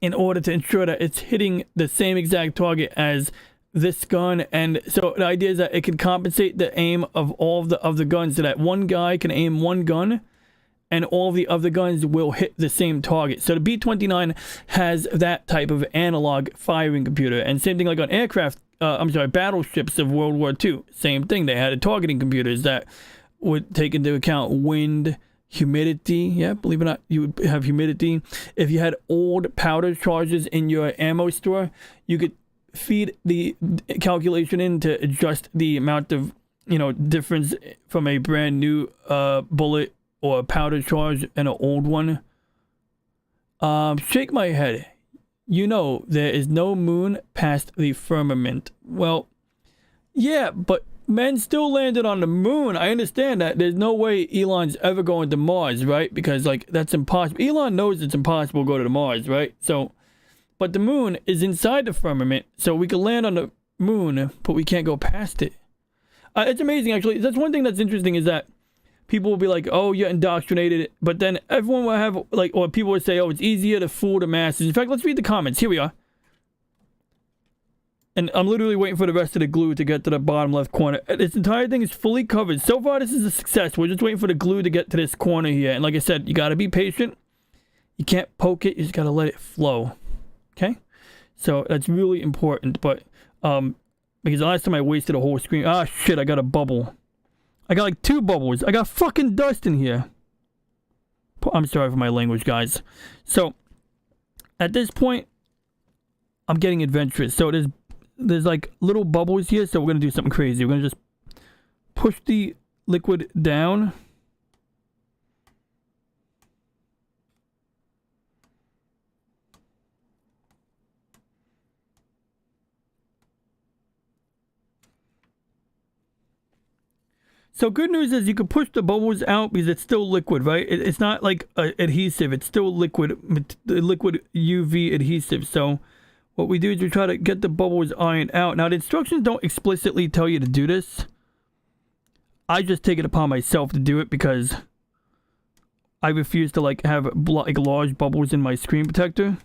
in order to ensure that it's hitting the same exact target as this gun. And so the idea is that it can compensate the aim of all of the other guns, so that one guy can aim one gun and all the other guns will hit the same target. So the B-29 has that type of analog firing computer. And same thing like on aircraft, battleships of World War II. Same thing. They had targeting computers that would take into account wind, humidity. Yeah, believe it or not, you would have humidity. If you had old powder charges in your ammo store, you could feed the calculation in to adjust the amount of, you know, difference from a brand new bullet or powder charge and an old one. Shake my head. You know, there is no moon past the firmament. Well, yeah, but men still landed on the moon. I understand that. There's no way Elon's ever going to Mars, right? Because, like, that's impossible. Elon knows it's impossible to go to Mars, right? So, but the moon is inside the firmament, so we can land on the moon, but we can't go past it. It's amazing, actually. That's one thing that's interesting, is that people will be like, oh, you're indoctrinated, but then everyone will have, like, or people would say, oh, it's easier to fool the masses. In fact, let's read the comments. Here we are. And I'm literally waiting for the rest of the glue to get to the bottom left corner. This entire thing is fully covered. So far, this is a success. We're just waiting for the glue to get to this corner here. And like I said, you got to be patient. You can't poke it. You just got to let it flow. Okay? So that's really important. But, because the last time I wasted a whole screen. Ah, shit, I got a bubble. I got like 2 bubbles. I got fucking dust in here. I'm sorry for my language, guys. So, at this point, I'm getting adventurous. So there's like little bubbles here. So we're going to do something crazy. We're going to just push the liquid down. So good news is you can push the bubbles out because it's still liquid, right? It's not like adhesive. It's still liquid UV adhesive. So what we do is we try to get the bubbles ironed out. Now the instructions don't explicitly tell you to do this. I just take it upon myself to do it because I refuse to like have like large bubbles in my screen protector.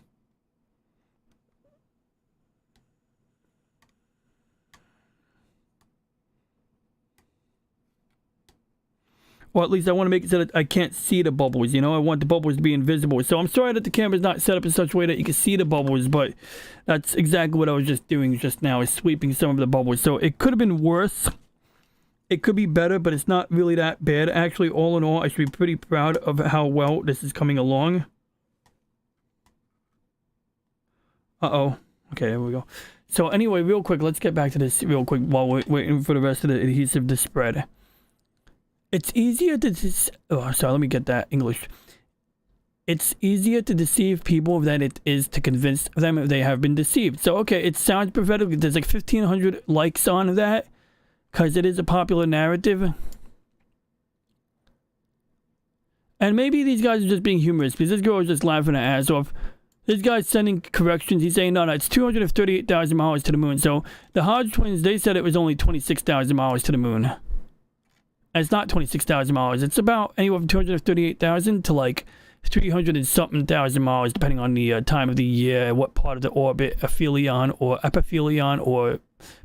Or at least I want to make it so that I can't see the bubbles, you know? I want the bubbles to be invisible. So I'm sorry that the camera's not set up in such a way that you can see the bubbles, but that's exactly what I was just doing just now, is sweeping some of the bubbles. So it could have been worse. It could be better, but it's not really that bad. Actually, all in all, I should be pretty proud of how well this is coming along. Uh-oh. Okay, there we go. So anyway, real quick, let's get back to this real quick while we're waiting for the rest of the adhesive to spread. It's easier to let me get that English. It's easier to deceive people than it is to convince them if they have been deceived. So, okay, it sounds prophetic. There's like 1,500 likes on that because it is a popular narrative. And maybe these guys are just being humorous because this girl is just laughing her ass off. This guy's sending corrections. He's saying, no, it's 238,000 miles to the moon. So the Hodge twins, they said it was only 26,000 miles to the moon. It's not 26,000 miles. It's about anywhere from 238,000 to like 300 and something thousand miles, depending on the time of the year, what part of the orbit, aphelion or epiphelion or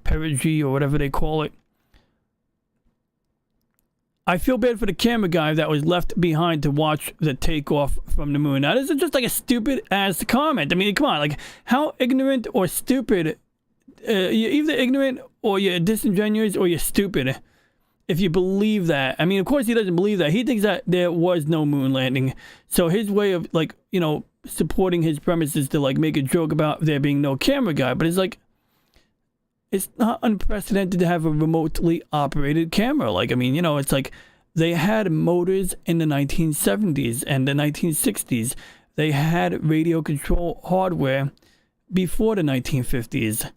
perigee or whatever they call it. I feel bad for the camera guy that was left behind to watch the takeoff from the moon. Now, this is just like a stupid ass comment. I mean, come on, like how ignorant or stupid? You're either ignorant or you're disingenuous or you're stupid. If you believe that. I mean, of course he doesn't believe that. He thinks that there was no moon landing. So his way of, like, you know, supporting his premise is to, like, make a joke about there being no camera guy. But it's like, it's not unprecedented to have a remotely operated camera. Like, I mean, you know, it's like they had motors in the 1970s and the 1960s. They had radio control hardware before the 1950s.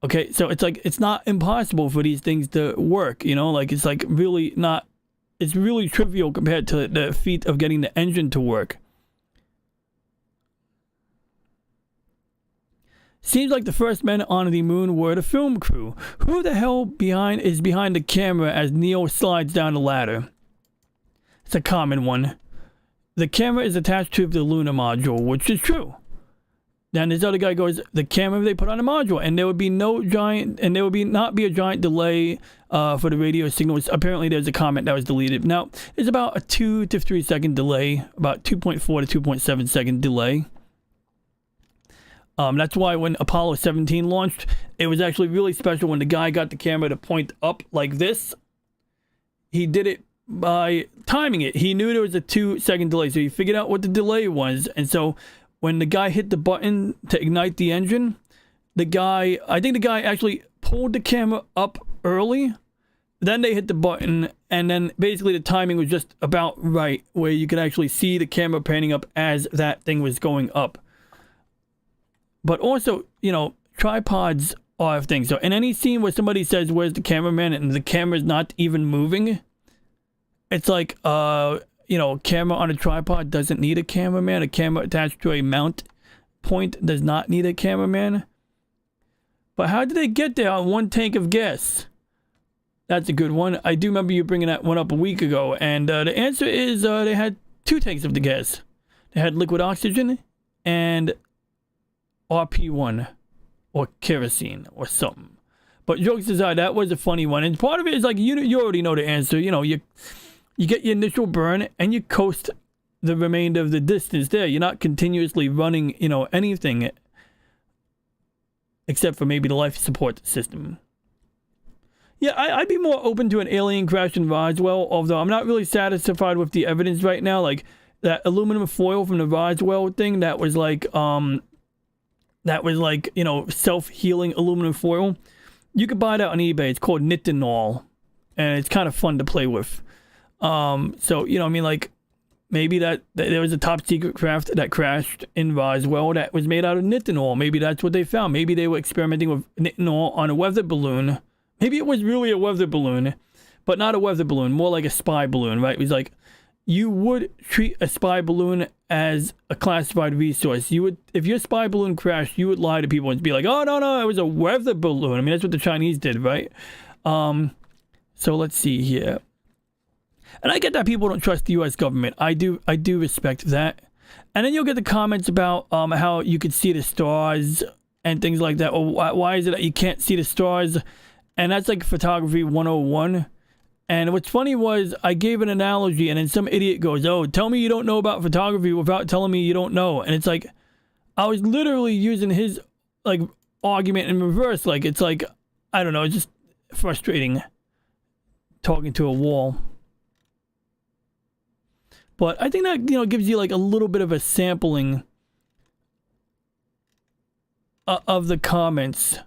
Okay, so it's like, it's not impossible for these things to work, you know? Like, it's like really not, it's really trivial compared to the feat of getting the engine to work. Seems like the first men on the moon were the film crew. Who the hell is behind the camera as Neil slides down the ladder? It's a common one. The camera is attached to the lunar module, which is true. Then this other guy goes, the camera they put on the module, and there would be not be a giant delay for the radio signals. Apparently, there's a comment that was deleted. Now, there's about a 2 to 3 second delay, about 2.4 to 2.7 second delay. That's why when Apollo 17 launched, it was actually really special when the guy got the camera to point up like this. He did it by timing it. He knew there was a 2 second delay, so he figured out what the delay was, and so when the guy hit the button to ignite the engine, I think the guy actually pulled the camera up early. Then they hit the button, and then basically the timing was just about right, where you could actually see the camera panning up as that thing was going up. But also, you know, tripods are things. So in any scene where somebody says, where's the cameraman, and the camera's not even moving, it's like, you know, camera on a tripod doesn't need a cameraman. A camera attached to a mount point does not need a cameraman. But how did they get there on 1 tank of gas? That's a good one. I do remember you bringing that one up a week ago. And the answer is they had 2 tanks of the gas. They had liquid oxygen and RP1 or kerosene or something. But jokes aside, that was a funny one. And part of it is like, you already know the answer. You know, you get your initial burn and you coast the remainder of the distance there. You're not continuously running, you know, anything except for maybe the life support system. Yeah, I'd be more open to an alien crash in Roswell, although I'm not really satisfied with the evidence right now. Like that aluminum foil from the Roswell thing, that was like, you know, self-healing aluminum foil. You could buy that on eBay. It's called nitinol, and it's kind of fun to play with. So, you know, I mean, like, maybe that there was a top secret craft that crashed in Roswell that was made out of nitinol. Maybe that's what they found. Maybe they were experimenting with nitinol on a weather balloon. Maybe it was really a weather balloon, but not a weather balloon, more like a spy balloon, right? It was like, you would treat a spy balloon as a classified resource. You would, if your spy balloon crashed, you would lie to people and be like, oh, no, it was a weather balloon. I mean, that's what the Chinese did, right? So let's see here. And I get that people don't trust the U.S. government. I do respect that. And then you'll get the comments about how you could see the stars and things like that. Or why is it that you can't see the stars? And that's like photography 101. And what's funny was I gave an analogy, and then some idiot goes, "Oh, tell me you don't know about photography without telling me you don't know." And it's like, I was literally using his like argument in reverse. Like, it's like, I don't know, it's just frustrating talking to a wall. But I think that, you know, gives you like a little bit of a sampling of the comments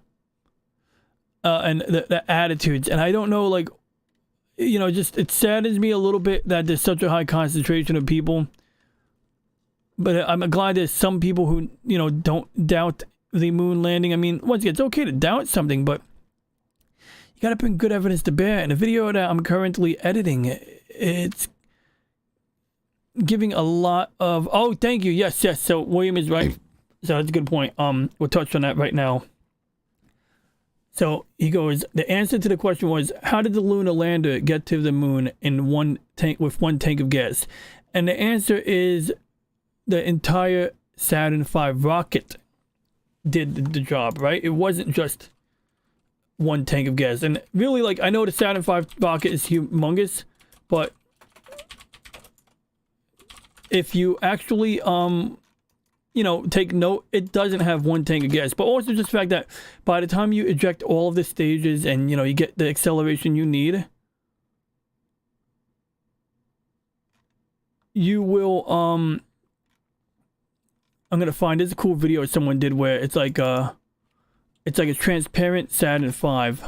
and the attitudes. And I don't know, like, you know, just it saddens me a little bit that there's such a high concentration of people. But I'm glad there's some people who, you know, don't doubt the moon landing. I mean, once again, it's okay to doubt something, but you gotta bring good evidence to bear. And the video that I'm currently editing, it's giving a lot of... Oh, thank you. Yes. So William is right. So that's a good point. We'll touch on that right now. So he goes, the answer to the question was, how did the lunar lander get to the moon in one tank with one tank of gas? And the answer is the entire Saturn V rocket did the job, right? It wasn't just one tank of gas. And really, like, I know the Saturn V rocket is humongous, but if you actually you know, take note, it doesn't have one tank of gas. But also just the fact that by the time you eject all of the stages and, you know, you get the acceleration you need, you will I'm gonna find this cool video someone did where it's like a transparent Saturn V.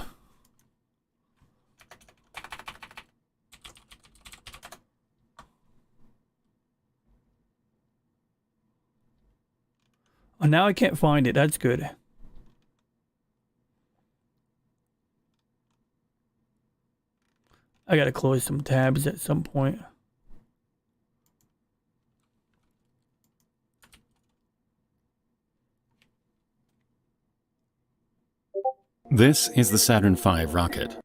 Oh, now I can't find it. That's good. I gotta close some tabs at some point. This is the Saturn V rocket.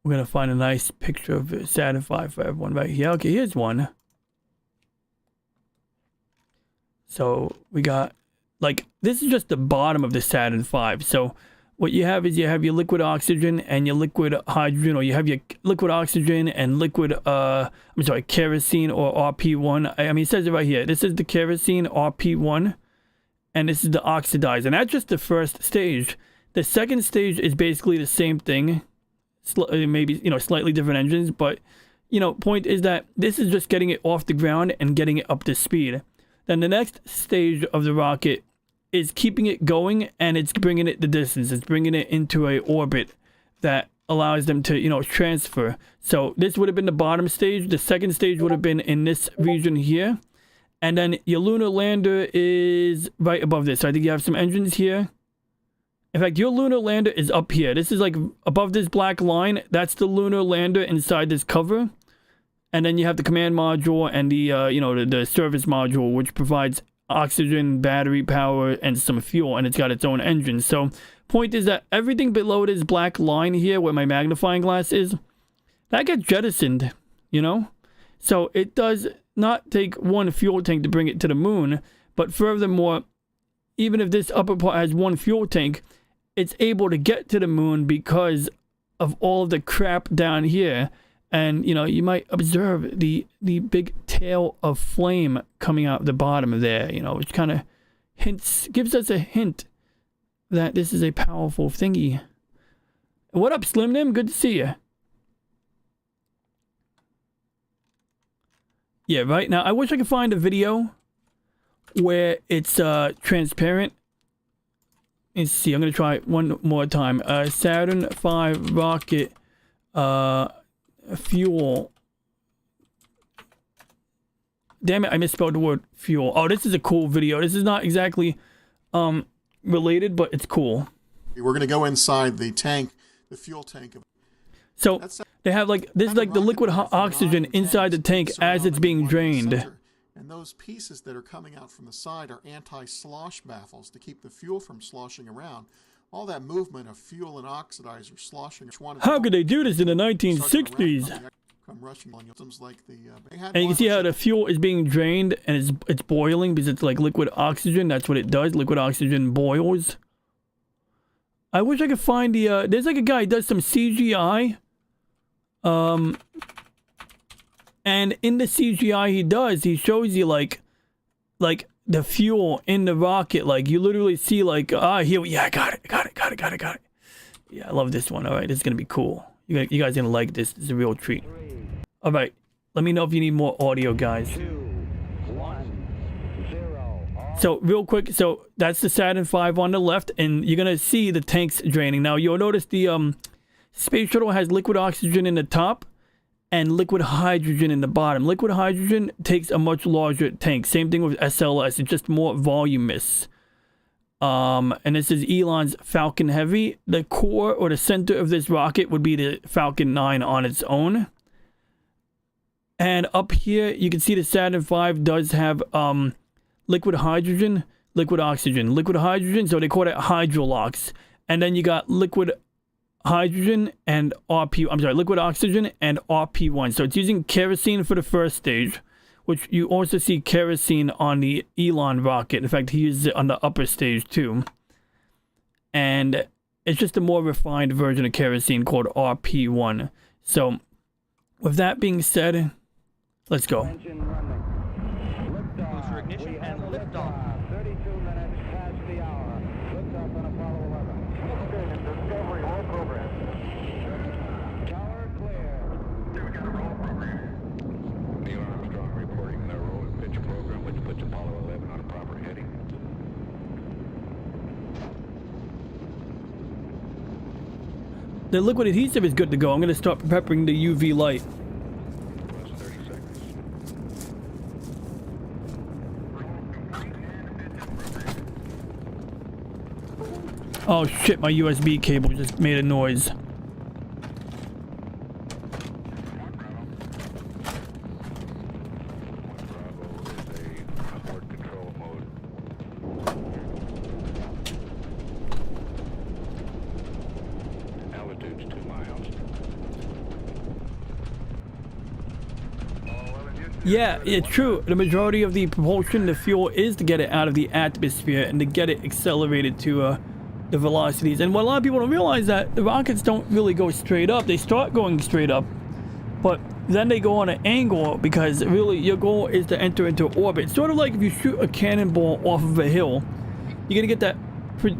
We're gonna find a nice picture of Saturn V for everyone right here. Okay, here's one. So we got, like, this is just the bottom of the Saturn V. So what you have is you have your liquid oxygen and your liquid hydrogen, or you have your liquid oxygen and liquid, kerosene or RP1. I mean, it says it right here. This is the kerosene RP1, and this is the oxidized. And that's just the first stage. The second stage is basically the same thing. Maybe, you know, slightly different engines, but, you know, point is that this is just getting it off the ground and getting it up to speed. Then the next stage of the rocket is keeping it going, and it's bringing it the distance. It's bringing it into a orbit that allows them to, you know, transfer. So this would have been the bottom stage. The second stage would have been in this region here, and then your lunar lander is right above this. So I think you have some engines here. In fact, your lunar lander is up here. This is like above this black line. That's the lunar lander inside this cover. And then you have the command module and the, you know, the service module, which provides oxygen, battery power, and some fuel. And it's got its own engine. So point is that everything below this black line here, where my magnifying glass is, that gets jettisoned, you know? So it does not take one fuel tank to bring it to the moon. But furthermore, even if this upper part has one fuel tank, it's able to get to the moon because of all the crap down here. And, you know, you might observe the big tail of flame coming out the bottom there, you know, which kind of gives us a hint that this is a powerful thingy. What up, Slim Nim? Good to see you. Yeah, right now, I wish I could find a video where it's transparent. Let's see, I'm going to try it one more time. Saturn V rocket fuel. Damn it, I misspelled the word fuel. Oh, this is a cool video. This is not exactly related, but it's cool. We're going to go inside the tank, the fuel tank. So they have like, this is like the liquid oxygen inside the tank as it's being drained. And those pieces that are coming out from the side are anti-slosh baffles to keep the fuel from sloshing around. All that movement of fuel and oxidizer sloshing. How could they do this in the 1960s? And you can see how the fuel is being drained and it's boiling because it's like liquid oxygen. That's what it does. Liquid oxygen boils. I wish I could find the, there's like a guy who does some CGI. And in the CGI he shows you like the fuel in the rocket. Like you literally see like, here, yeah, I got it. Yeah, I love this one. All right, this is gonna be cool. You guys gonna like this. This is a real treat. All right, let me know if you need more audio, guys. 2, 1, 0. So real quick, so that's the Saturn V on the left, and you're gonna see the tanks draining. Now you'll notice the space shuttle has liquid oxygen in the top and liquid hydrogen in the bottom. Liquid hydrogen takes a much larger tank. Same thing with SLS. It's just more voluminous. And this is Elon's Falcon Heavy. The core or the center of this rocket would be the Falcon 9 on its own. And up here, you can see the Saturn V does have liquid hydrogen, liquid oxygen. Liquid hydrogen, so they call it hydrolox. And then you got liquid hydrogen and liquid oxygen and RP1. So it's using kerosene for the first stage, which you also see kerosene on the Elon rocket. In fact, he uses it on the upper stage too. And it's just a more refined version of kerosene called RP1. So with that being said, let's go. Engine running. Liftoff. For ignition and liftoff. 32 minutes past the hour. Liftoff on Apollo 11. Discovery roll program. Tower clear. We got a roll program. Neil Armstrong reporting the roll and pitch program, which puts Apollo 11 on a proper heading. The liquid adhesive is good to go. I'm going to start prepping the UV light. Plus 30 seconds. Oh shit, my USB cable just made a noise. Bravo is a port control mode. Altitude's 2 miles. Yeah, it's true. The majority of the propulsion, the fuel, is to get it out of the atmosphere and to get it accelerated to the velocities. And what a lot of people don't realize that the rockets don't really go straight up. They start going straight up, but then they go on an angle because really your goal is to enter into orbit. Sort of like if you shoot a cannonball off of a hill, you're gonna get that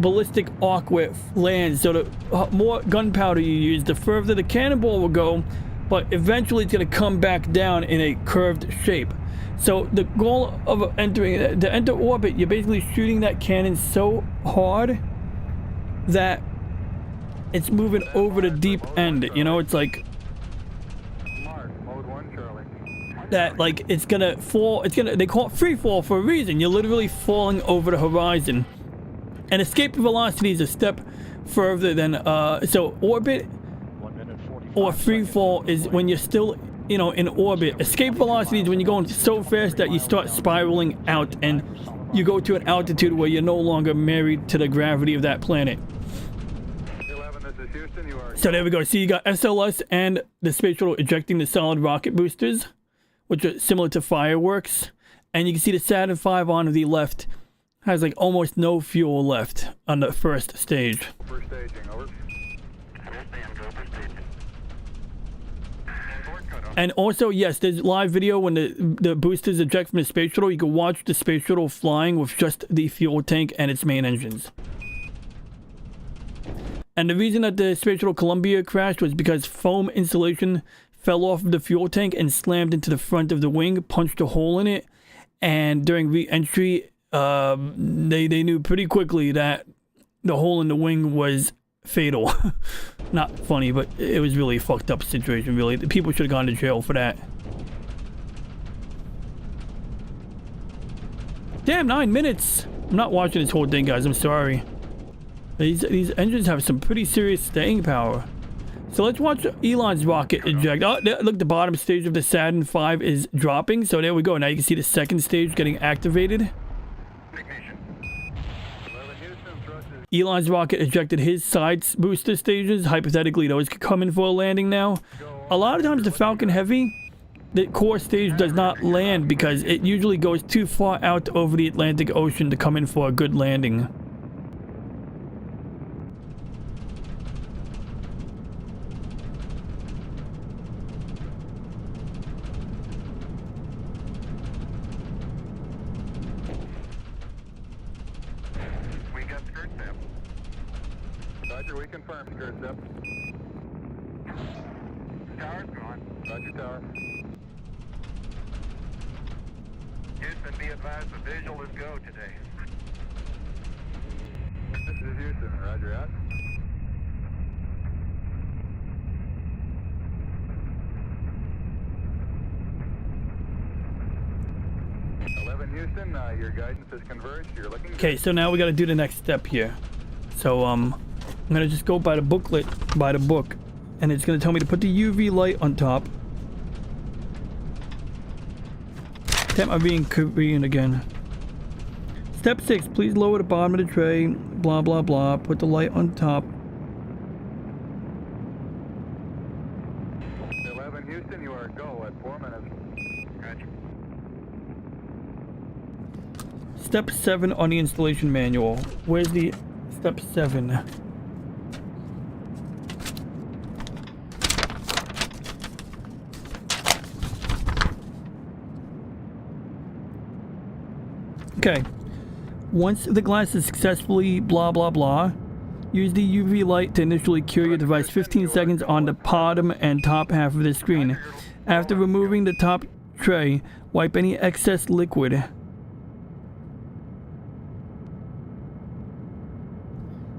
ballistic arc where it lands. So the more gunpowder you use, the further the cannonball will go, but eventually it's going to come back down in a curved shape. So the goal of to enter orbit, you're basically shooting that cannon so hard that it's moving over the deep end. You know, it's like Mark, mode 1, Charlie. that, like it's gonna fall. They call it free fall for a reason. You're literally falling over the horizon. And escape velocity is a step further than so orbit or free fall is when you're still, you know, in orbit. Escape velocity is when you're going so fast that you start spiraling out and you go to an altitude where you're no longer married to the gravity of that planet. 11, this is Houston. You are. So there we go. See, you got SLS and the space shuttle ejecting the solid rocket boosters, which are similar to fireworks. And you can see the Saturn V on the left has like almost no fuel left on the first stage. First staging, over. And also, yes, there's live video when the boosters eject from the space shuttle. You can watch the space shuttle flying with just the fuel tank and its main engines. And the reason that the space shuttle Columbia crashed was because foam insulation fell off of the fuel tank and slammed into the front of the wing, punched a hole in it. And during re-entry, they knew pretty quickly that the hole in the wing was fatal. Not funny, but it was really a fucked up situation, really. The people should have gone to jail for that. Damn, 9 minutes. I'm not watching this whole thing, guys. I'm sorry. These engines have some pretty serious staying power. So let's watch Elon's rocket eject. Oh, look, the bottom stage of the Saturn V is dropping. So there we go. Now you can see the second stage getting activated. Elon's rocket ejected his side booster stages. Hypothetically, those could come in for a landing now. A lot of times the Falcon Heavy, the core stage does not land because it usually goes too far out over the Atlantic Ocean to come in for a good landing. confirmed, skirt step. Tower's gone. Roger, tower. Houston, be advised the visual is go today. This is Houston, roger out. Houston, your guidance is converged. You're looking good. Okay, so now we got to do the next step here. So I'm gonna just go by the booklet, by the book, and it's gonna tell me to put the UV light on top. Damn, I'm being Korean again. Step 6, please lower the bottom of the tray. Blah blah blah. Put the light on top. 11 Houston, you are go at 4 minutes. Gotcha. Step 7 on the installation manual. Where's the step 7? Okay. Once the glass is successfully blah blah blah, use the UV light to initially cure your device 15 seconds on the bottom and top half of the screen. After removing the top tray, wipe any excess liquid.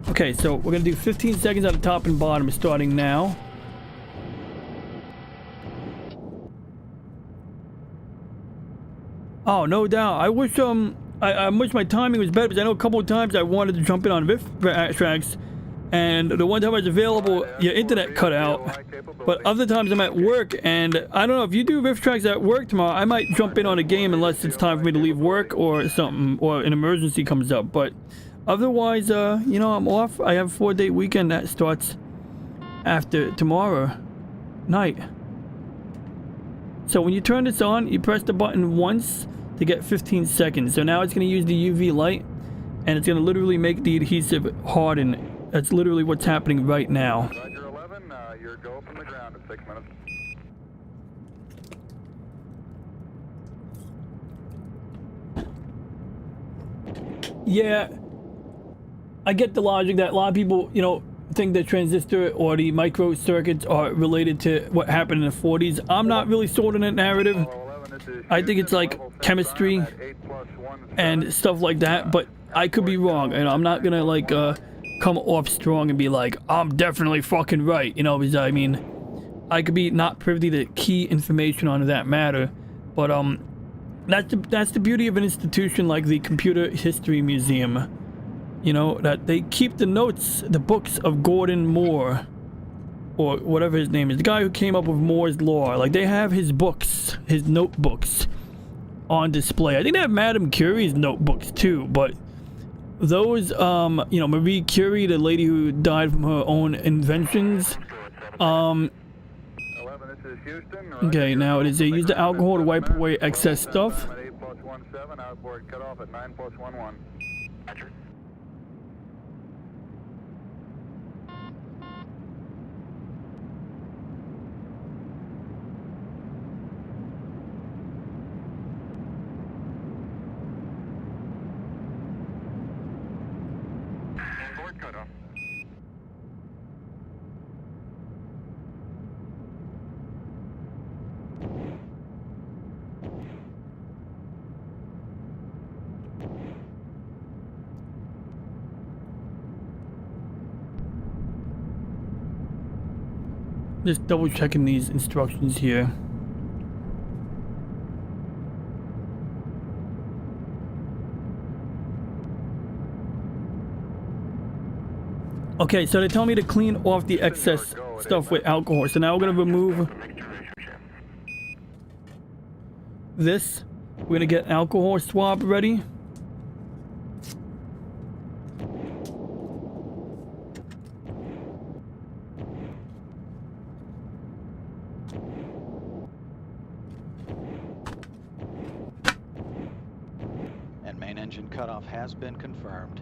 Okay, so we're gonna do 15 seconds on the top and bottom starting now. Oh, no doubt. I wish I wish my timing was better, because I know a couple of times I wanted to jump in on LiveStream, and the one time I was available, your internet cut out. But other times I'm at work, and I don't know, if you do LiveStream at work tomorrow, I might jump in on a game unless it's time for me to leave work or something, or an emergency comes up. But otherwise, you know, I'm off. I have a 4-day weekend that starts after tomorrow night. So when you turn this on, you press the button once to get 15 seconds. So now it's going to use the UV light, and it's going to literally make the adhesive harden. That's literally what's happening right now. Roger 11, you're go from the ground at 6 minutes. Yeah, I get the logic that a lot of people, you know, think the transistor or the micro circuits are related to what happened in the 40s. I'm not really sold on that narrative. I think it's like chemistry and stuff like that, but I could be wrong, and I'm not gonna like come off strong and be like, I'm definitely fucking right, you know, because I mean, I could be not privy to key information on that matter, but that's the beauty of an institution like the Computer History Museum. You know, that they keep the notes, the books of Gordon Moore, or whatever his name is, the guy who came up with Moore's Law. Like, they have his books, his notebooks on display. I think they have Madame Curie's notebooks too, but those, you know, Marie Curie, the lady who died from her own inventions, 11, this is Houston. okay, now it is they use the alcohol to wipe away excess stuff. At 8+17, outboard cut off at 9+11. Roger. Board cut off. Just double checking these instructions here. Okay, so they tell me to clean off the excess stuff with alcohol. So now we're gonna remove this. We're gonna get an alcohol swab ready. And main engine cutoff has been confirmed.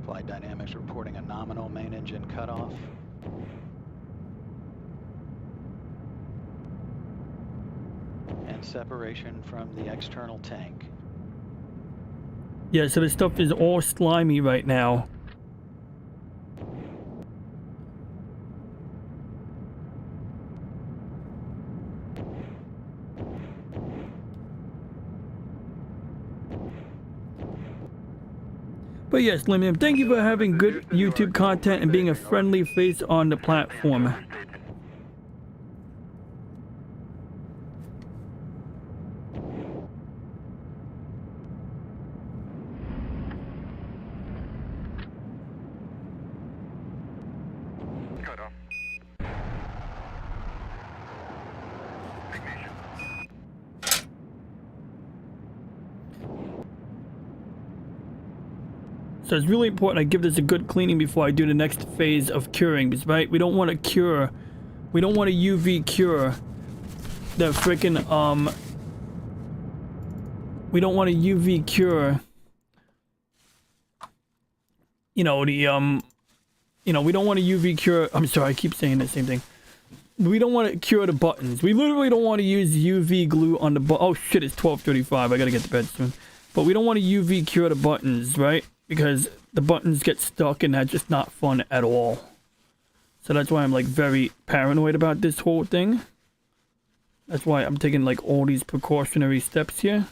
Flight Dynamics reporting a nominal main engine cutoff. And separation from the external tank. Yeah, so this stuff is all slimy right now. But yes, Limium, thank you for having good YouTube content and being a friendly face on the platform. So it's really important I give this a good cleaning before I do the next phase of curing, because, right, we don't want to cure, we don't want to UV cure the freaking, we don't want to UV cure, you know, the, you know, we don't want to UV cure, I'm sorry, I keep saying the same thing. We don't want to cure the buttons. We literally don't want to use UV glue on the button. Oh shit, it's 12:35, I gotta get to bed soon. But we don't want to UV cure the buttons, right? Because the buttons get stuck and that's just not fun at all. So that's why I'm like very paranoid about this whole thing. That's why I'm taking like all these precautionary steps here.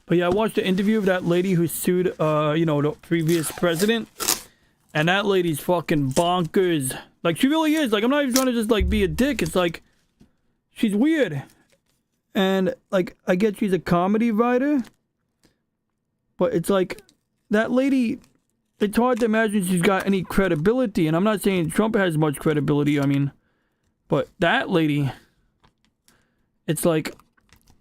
But yeah, I watched the interview of that lady who sued, you know, the previous president. And that lady's fucking bonkers. Like, she really is. Like, I'm not even trying to just, like, be a dick. It's like, she's weird. And, like, I get she's a comedy writer. But it's like, that lady, it's hard to imagine she's got any credibility. And I'm not saying Trump has much credibility, I mean. But that lady, it's like...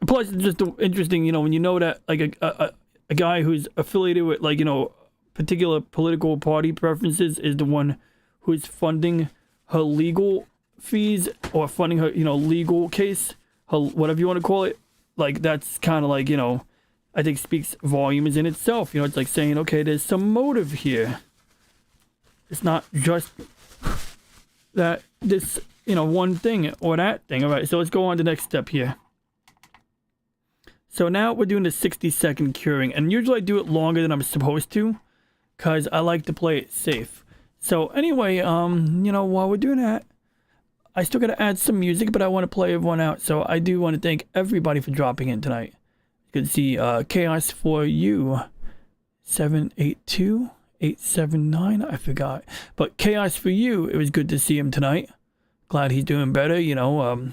Plus, it's just interesting, you know, when you know that, like, a guy who's affiliated with, like, you know, particular political party preferences is the one who's funding her legal fees or funding her, you know, legal case, her, whatever you want to call it. Like, that's kind of like, you know, I think speaks volumes in itself. You know, it's like saying, okay, there's some motive here. It's not just that this, you know, one thing or that thing. All right, so let's go on to the next step here. So now we're doing the 60-second curing, and usually I do it longer than I'm supposed to, because I like to play it safe. So anyway, you know, while we're doing that, I still gotta add some music, but I want to play everyone out. So I do want to thank everybody for dropping in tonight. You can see Chaos for You 782-879, I forgot. But Chaos for You, it was good to see him tonight. Glad he's doing better, you know,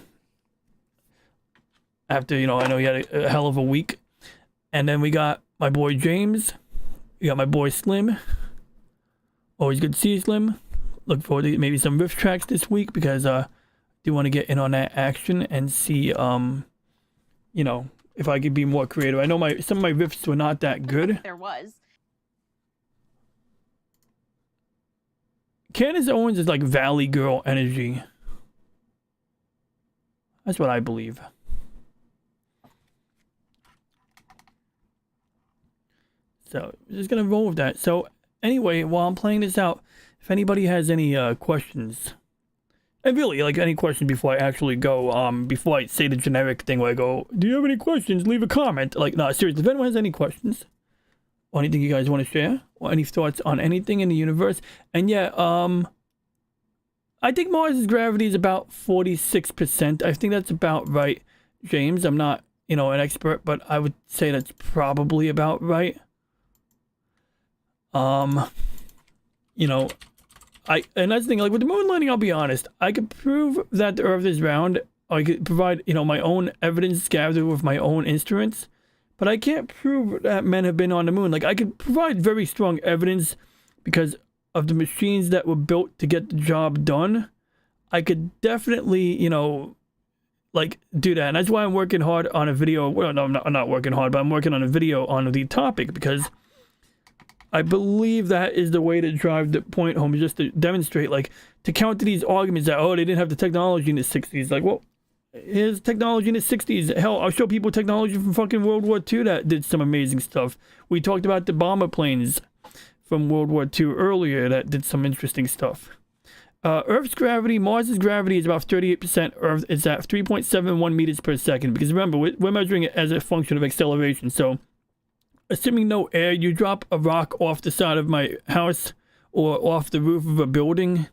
after, you know, I know he had a hell of a week. And then we got my boy James. We got my boy Slim. Always good to see you, Slim. Look forward to maybe some riff tracks this week, because I do want to get in on that action and see, you know, if I could be more creative. I know some of my riffs were not that good. There was. Candace Owens is like Valley Girl energy. That's what I believe. So, just gonna roll with that. So, anyway, while I'm playing this out, if anybody has any questions, and really, like, any questions before I actually go, before I say the generic thing where I go, do you have any questions? Leave a comment. Like, no, seriously, if anyone has any questions, or anything you guys want to share, or any thoughts on anything in the universe, and yeah, I think Mars' gravity is about 46%. I think that's about right, James. I'm not, you know, an expert, but I would say that's probably about right. You know, and that's the thing, like with the moon landing, I'll be honest, I could prove that the Earth is round. I could provide, you know, my own evidence gathered with my own instruments, but I can't prove that men have been on the moon. Like, I could provide very strong evidence because of the machines that were built to get the job done. I could definitely, you know, like, do that. And that's why I'm working hard on a video. Well, no, I'm not working hard, but I'm working on a video on the topic, because I believe that is the way to drive the point home, is just to demonstrate, like, to counter these arguments that, oh, they didn't have the technology in the 60s. Like, well, Here's technology in the 60s. Hell, I'll show people technology from fucking World War II that did some amazing stuff. We talked about the bomber planes from World War II earlier that did some interesting stuff. Earth's gravity, Mars's gravity is about 38%. Earth is at 3.71 meters per second. Because remember, we're measuring it as a function of acceleration. So, assuming no air, you drop a rock off the side of my house or off the roof of a building,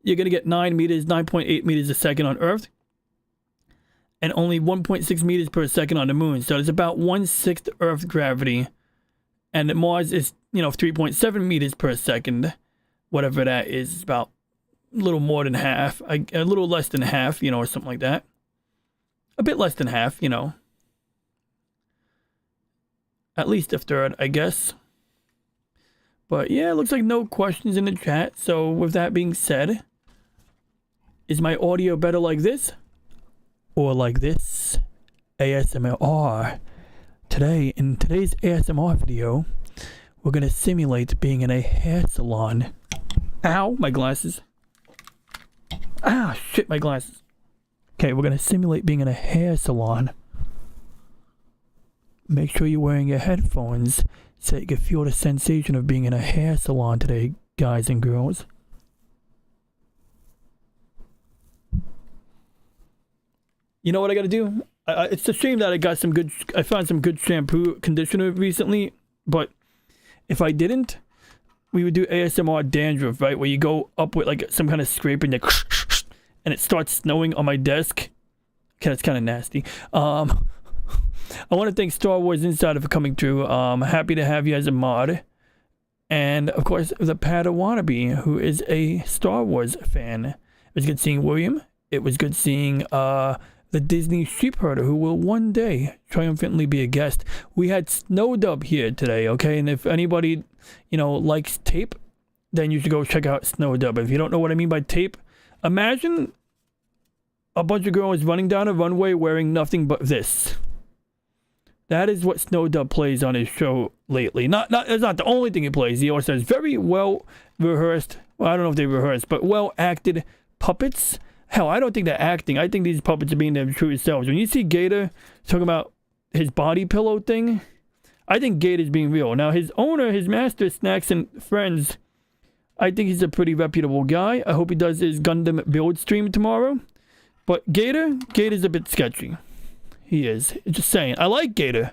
you're going to get 9 meters, 9.8 meters a second on Earth. And only 1.6 meters per second on the moon. So, it's about 1/6 Earth gravity. And Mars is, 3.7 meters per second. Whatever that is. It's about a little more than half, a little less than half, or something like that. A bit less than half, At least a third, I guess. But yeah, it looks like no questions in the chat. So with that being said, is my audio better like this? Or like this? ASMR. Today, in today's ASMR video, we're going to simulate being in a hair salon. Ow, my glasses. Ah, shit, my glasses. Okay, we're going to simulate being in a hair salon. Make sure you're wearing your headphones so you can feel the sensation of being in a hair salon today, guys and girls. You know what I got to do? It's a shame that I found some good shampoo conditioner recently, but if I didn't, we would do ASMR dandruff, right? Where you go up with like some kind of scrape and it starts snowing on my desk. Okay, that's kind of nasty. I want to thank Star Wars Insider for coming through. Happy to have you as a mod. And, of course, the Padawannabe, who is a Star Wars fan. It was good seeing William. It was good seeing the Disney Sheepherder, who will one day triumphantly be a guest. We had Snowdub here today, okay? And if anybody, likes tape, then you should go check out Snowdub. If you don't know what I mean by tape, imagine a bunch of girls running down a runway wearing nothing but this. That is what Snowdub plays on his show lately. It's not the only thing he plays. He also has very well rehearsed, well, I don't know if they rehearsed, but well acted puppets. Hell, I don't think they're acting. I think these puppets are being their true selves. When you see Gator talking about his body pillow thing, I think Gator's being real. Now, his owner, his master, Snacks and Friends, I think he's a pretty reputable guy. I hope he does his Gundam build stream tomorrow. But Gator's a bit sketchy. He is. Just saying. I like Gator.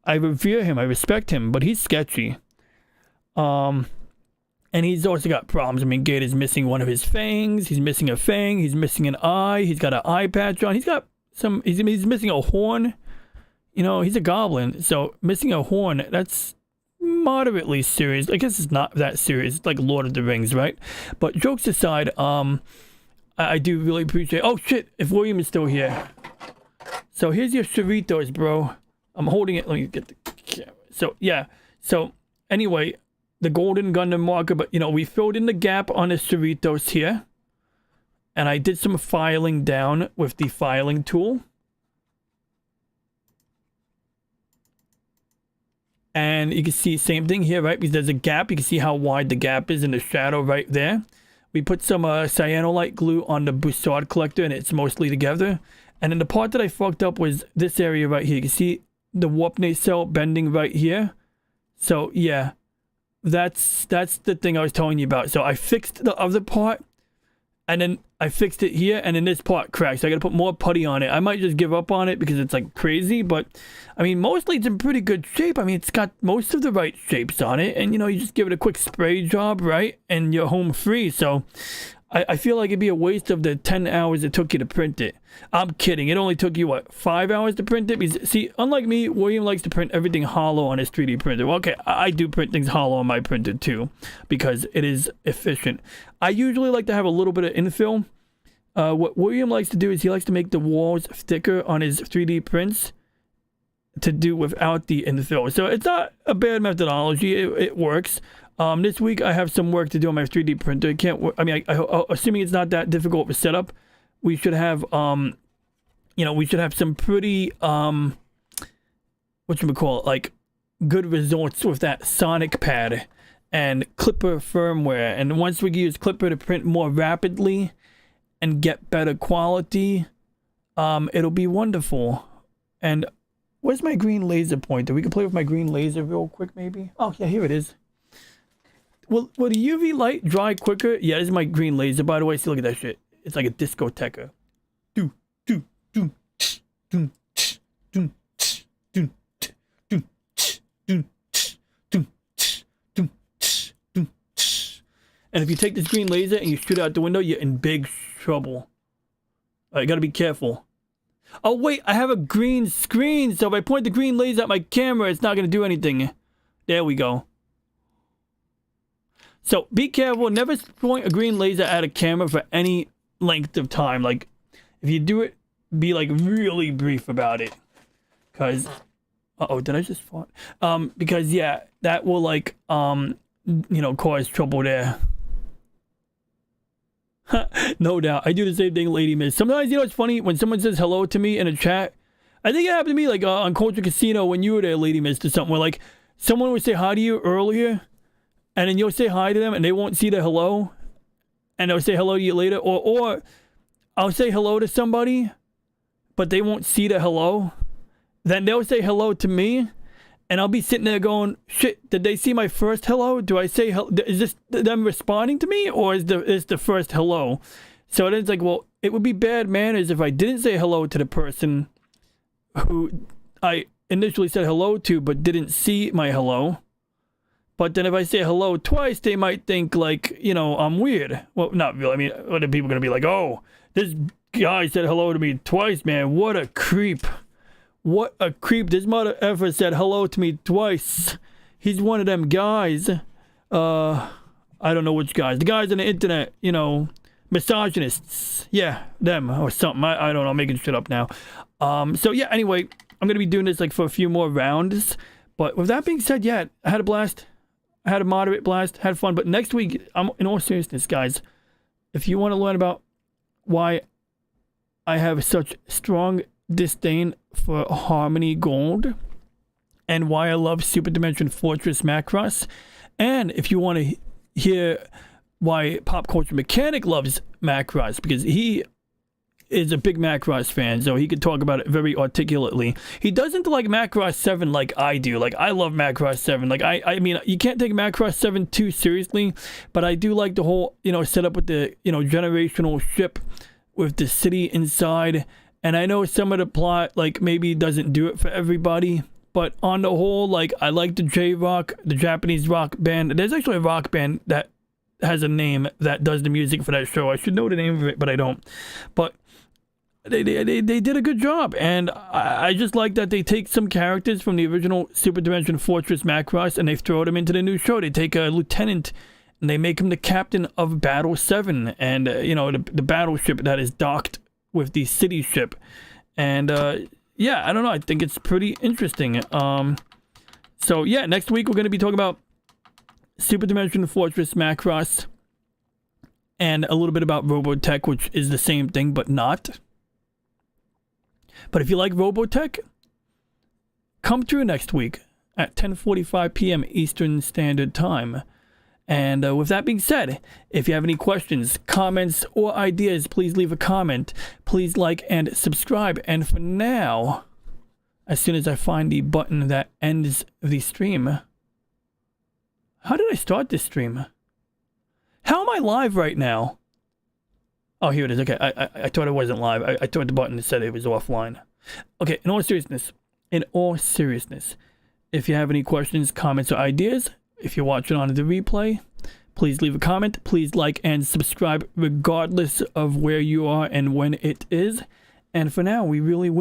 I revere him. I respect him. But he's sketchy. And he's also got problems. I mean, Gator's missing one of his fangs. He's missing a fang. He's missing an eye. He's got an eye patch on. He's got some... He's missing a horn. He's a goblin. So, missing a horn, that's moderately serious. I guess it's not that serious. It's like Lord of the Rings, right? But jokes aside, I do really appreciate... Oh, shit! If William is still here. So, here's your Cerritos, bro. I'm holding it. Let me get the camera. So, yeah. So, anyway, the golden Gundam marker. But, we filled in the gap on the Cerritos here. And I did some filing down with the filing tool. And you can see same thing here, right? Because there's a gap. You can see how wide the gap is in the shadow right there. We put some cyanolite glue on the Bussard collector, and it's mostly together. And then the part that I fucked up was this area right here. You can see the warp nacelle bending right here. So, yeah. That's the thing I was telling you about. So, I fixed the other part. And then I fixed it here, and then this part cracked. So I gotta put more putty on it. I might just give up on it because it's like crazy, but I mean, mostly it's in pretty good shape. I mean, it's got most of the right shapes on it, and you just give it a quick spray job, right? And you're home free. So I feel like it'd be a waste of the 10 hours it took you to print it. I'm kidding. It only took you, what, 5 hours to print it? Because, see, unlike me, William likes to print everything hollow on his 3D printer. Well, okay, I do print things hollow on my printer, too, because it is efficient. I usually like to have a little bit of infill. What William likes to do is he likes to make the walls thicker on his 3D prints to do without the infill. So it's not a bad methodology. It works. This week I have some work to do on my 3D printer. It can't work. I mean, assuming it's not that difficult of a setup, we should have, we should have some pretty, whatchamacallit, like, good results with that Sonic pad and Clipper firmware. And once we use Clipper to print more rapidly and get better quality, it'll be wonderful. And where's my green laser pointer? We can play with my green laser real quick, maybe. Oh yeah, here it is. Will the UV light dry quicker? Yeah, this is my green laser, by the way. See, look at that shit. It's like a discotheque. And if you take this green laser and you shoot it out the window, you're in big trouble. You gotta be careful. Oh wait, I have a green screen, so if I point the green laser at my camera, it's not gonna do anything. There we go. So be careful, never point a green laser at a camera for any length of time. Like, if you do it, be like really brief about it. Cause, uh-oh, did I just fart? Because yeah, that will like, you know, cause trouble there. No doubt. I do the same thing, Lady Miss. Sometimes, you know, it's funny when someone says hello to me in a chat. I think it happened to me like on Culture Casino when you were there, Lady Miss, or something where like someone would say hi to you earlier and then you'll say hi to them and they won't see the hello and they'll say hello to you later. Or I'll say hello to somebody but they won't see the hello. Then they'll say hello to me and I'll be sitting there going, shit, did they see my first hello? Do I say, is this them responding to me or is the first hello? So then it's like, well, it would be bad manners if I didn't say hello to the person who I initially said hello to but didn't see my hello. But then if I say hello twice, they might think like, you know, I'm weird. Well, not really. I mean, what are people going to be like, oh, this guy said hello to me twice, man. What a creep. What a creep. This mother effer said hello to me twice. He's one of them guys. I don't know which guys. The guys on the internet, you know, misogynists. Yeah, them or something. I don't know. I'm making shit up now. So yeah, anyway, I'm going to be doing this like for a few more rounds. But with that being said, yeah, I had a blast. I had a moderate blast. Had fun. But next week, in all seriousness, guys, if you want to learn about why I have such strong disdain for Harmony Gold and why I love Super Dimension Fortress Macross, and if you want to hear why Pop Culture Mechanic loves Macross, because he is a big Macross fan, so he could talk about it very articulately. He doesn't like Macross 7 like I do. Like, I love Macross 7. Like, I mean, you can't take Macross 7 too seriously, but I do like the whole, you know, setup with the, you know, generational ship with the city inside. And I know some of the plot, like, maybe doesn't do it for everybody. But on the whole, like, I like the J-Rock, the Japanese rock band. There's actually a rock band that has a name that does the music for that show. I should know the name of it, but I don't. But they did a good job. And I just like that they take some characters from the original Super Dimension Fortress Macross and they throw them into the new show. They take a lieutenant and they make him the captain of Battle 7. And, you know, the battleship that is docked with the city ship. And yeah, I don't know, I think it's pretty interesting. So yeah, next week we're going to be talking about Super Dimension Fortress Macross and a little bit about Robotech, which is the same thing but not. But if you like Robotech, come through next week at 10:45 p.m. Eastern Standard Time. And with that being said, if you have any questions, comments, or ideas, please leave a comment. Please like and subscribe. And for now, as soon as I find the button that ends the stream... How did I start this stream? How am I live right now? Oh, here it is. Okay, I thought it wasn't live. I thought the button said it was offline. Okay, in all seriousness, if you have any questions, comments, or ideas... If you're watching on the replay, please leave a comment. Please like and subscribe regardless of where you are and when it is. And for now, we really will.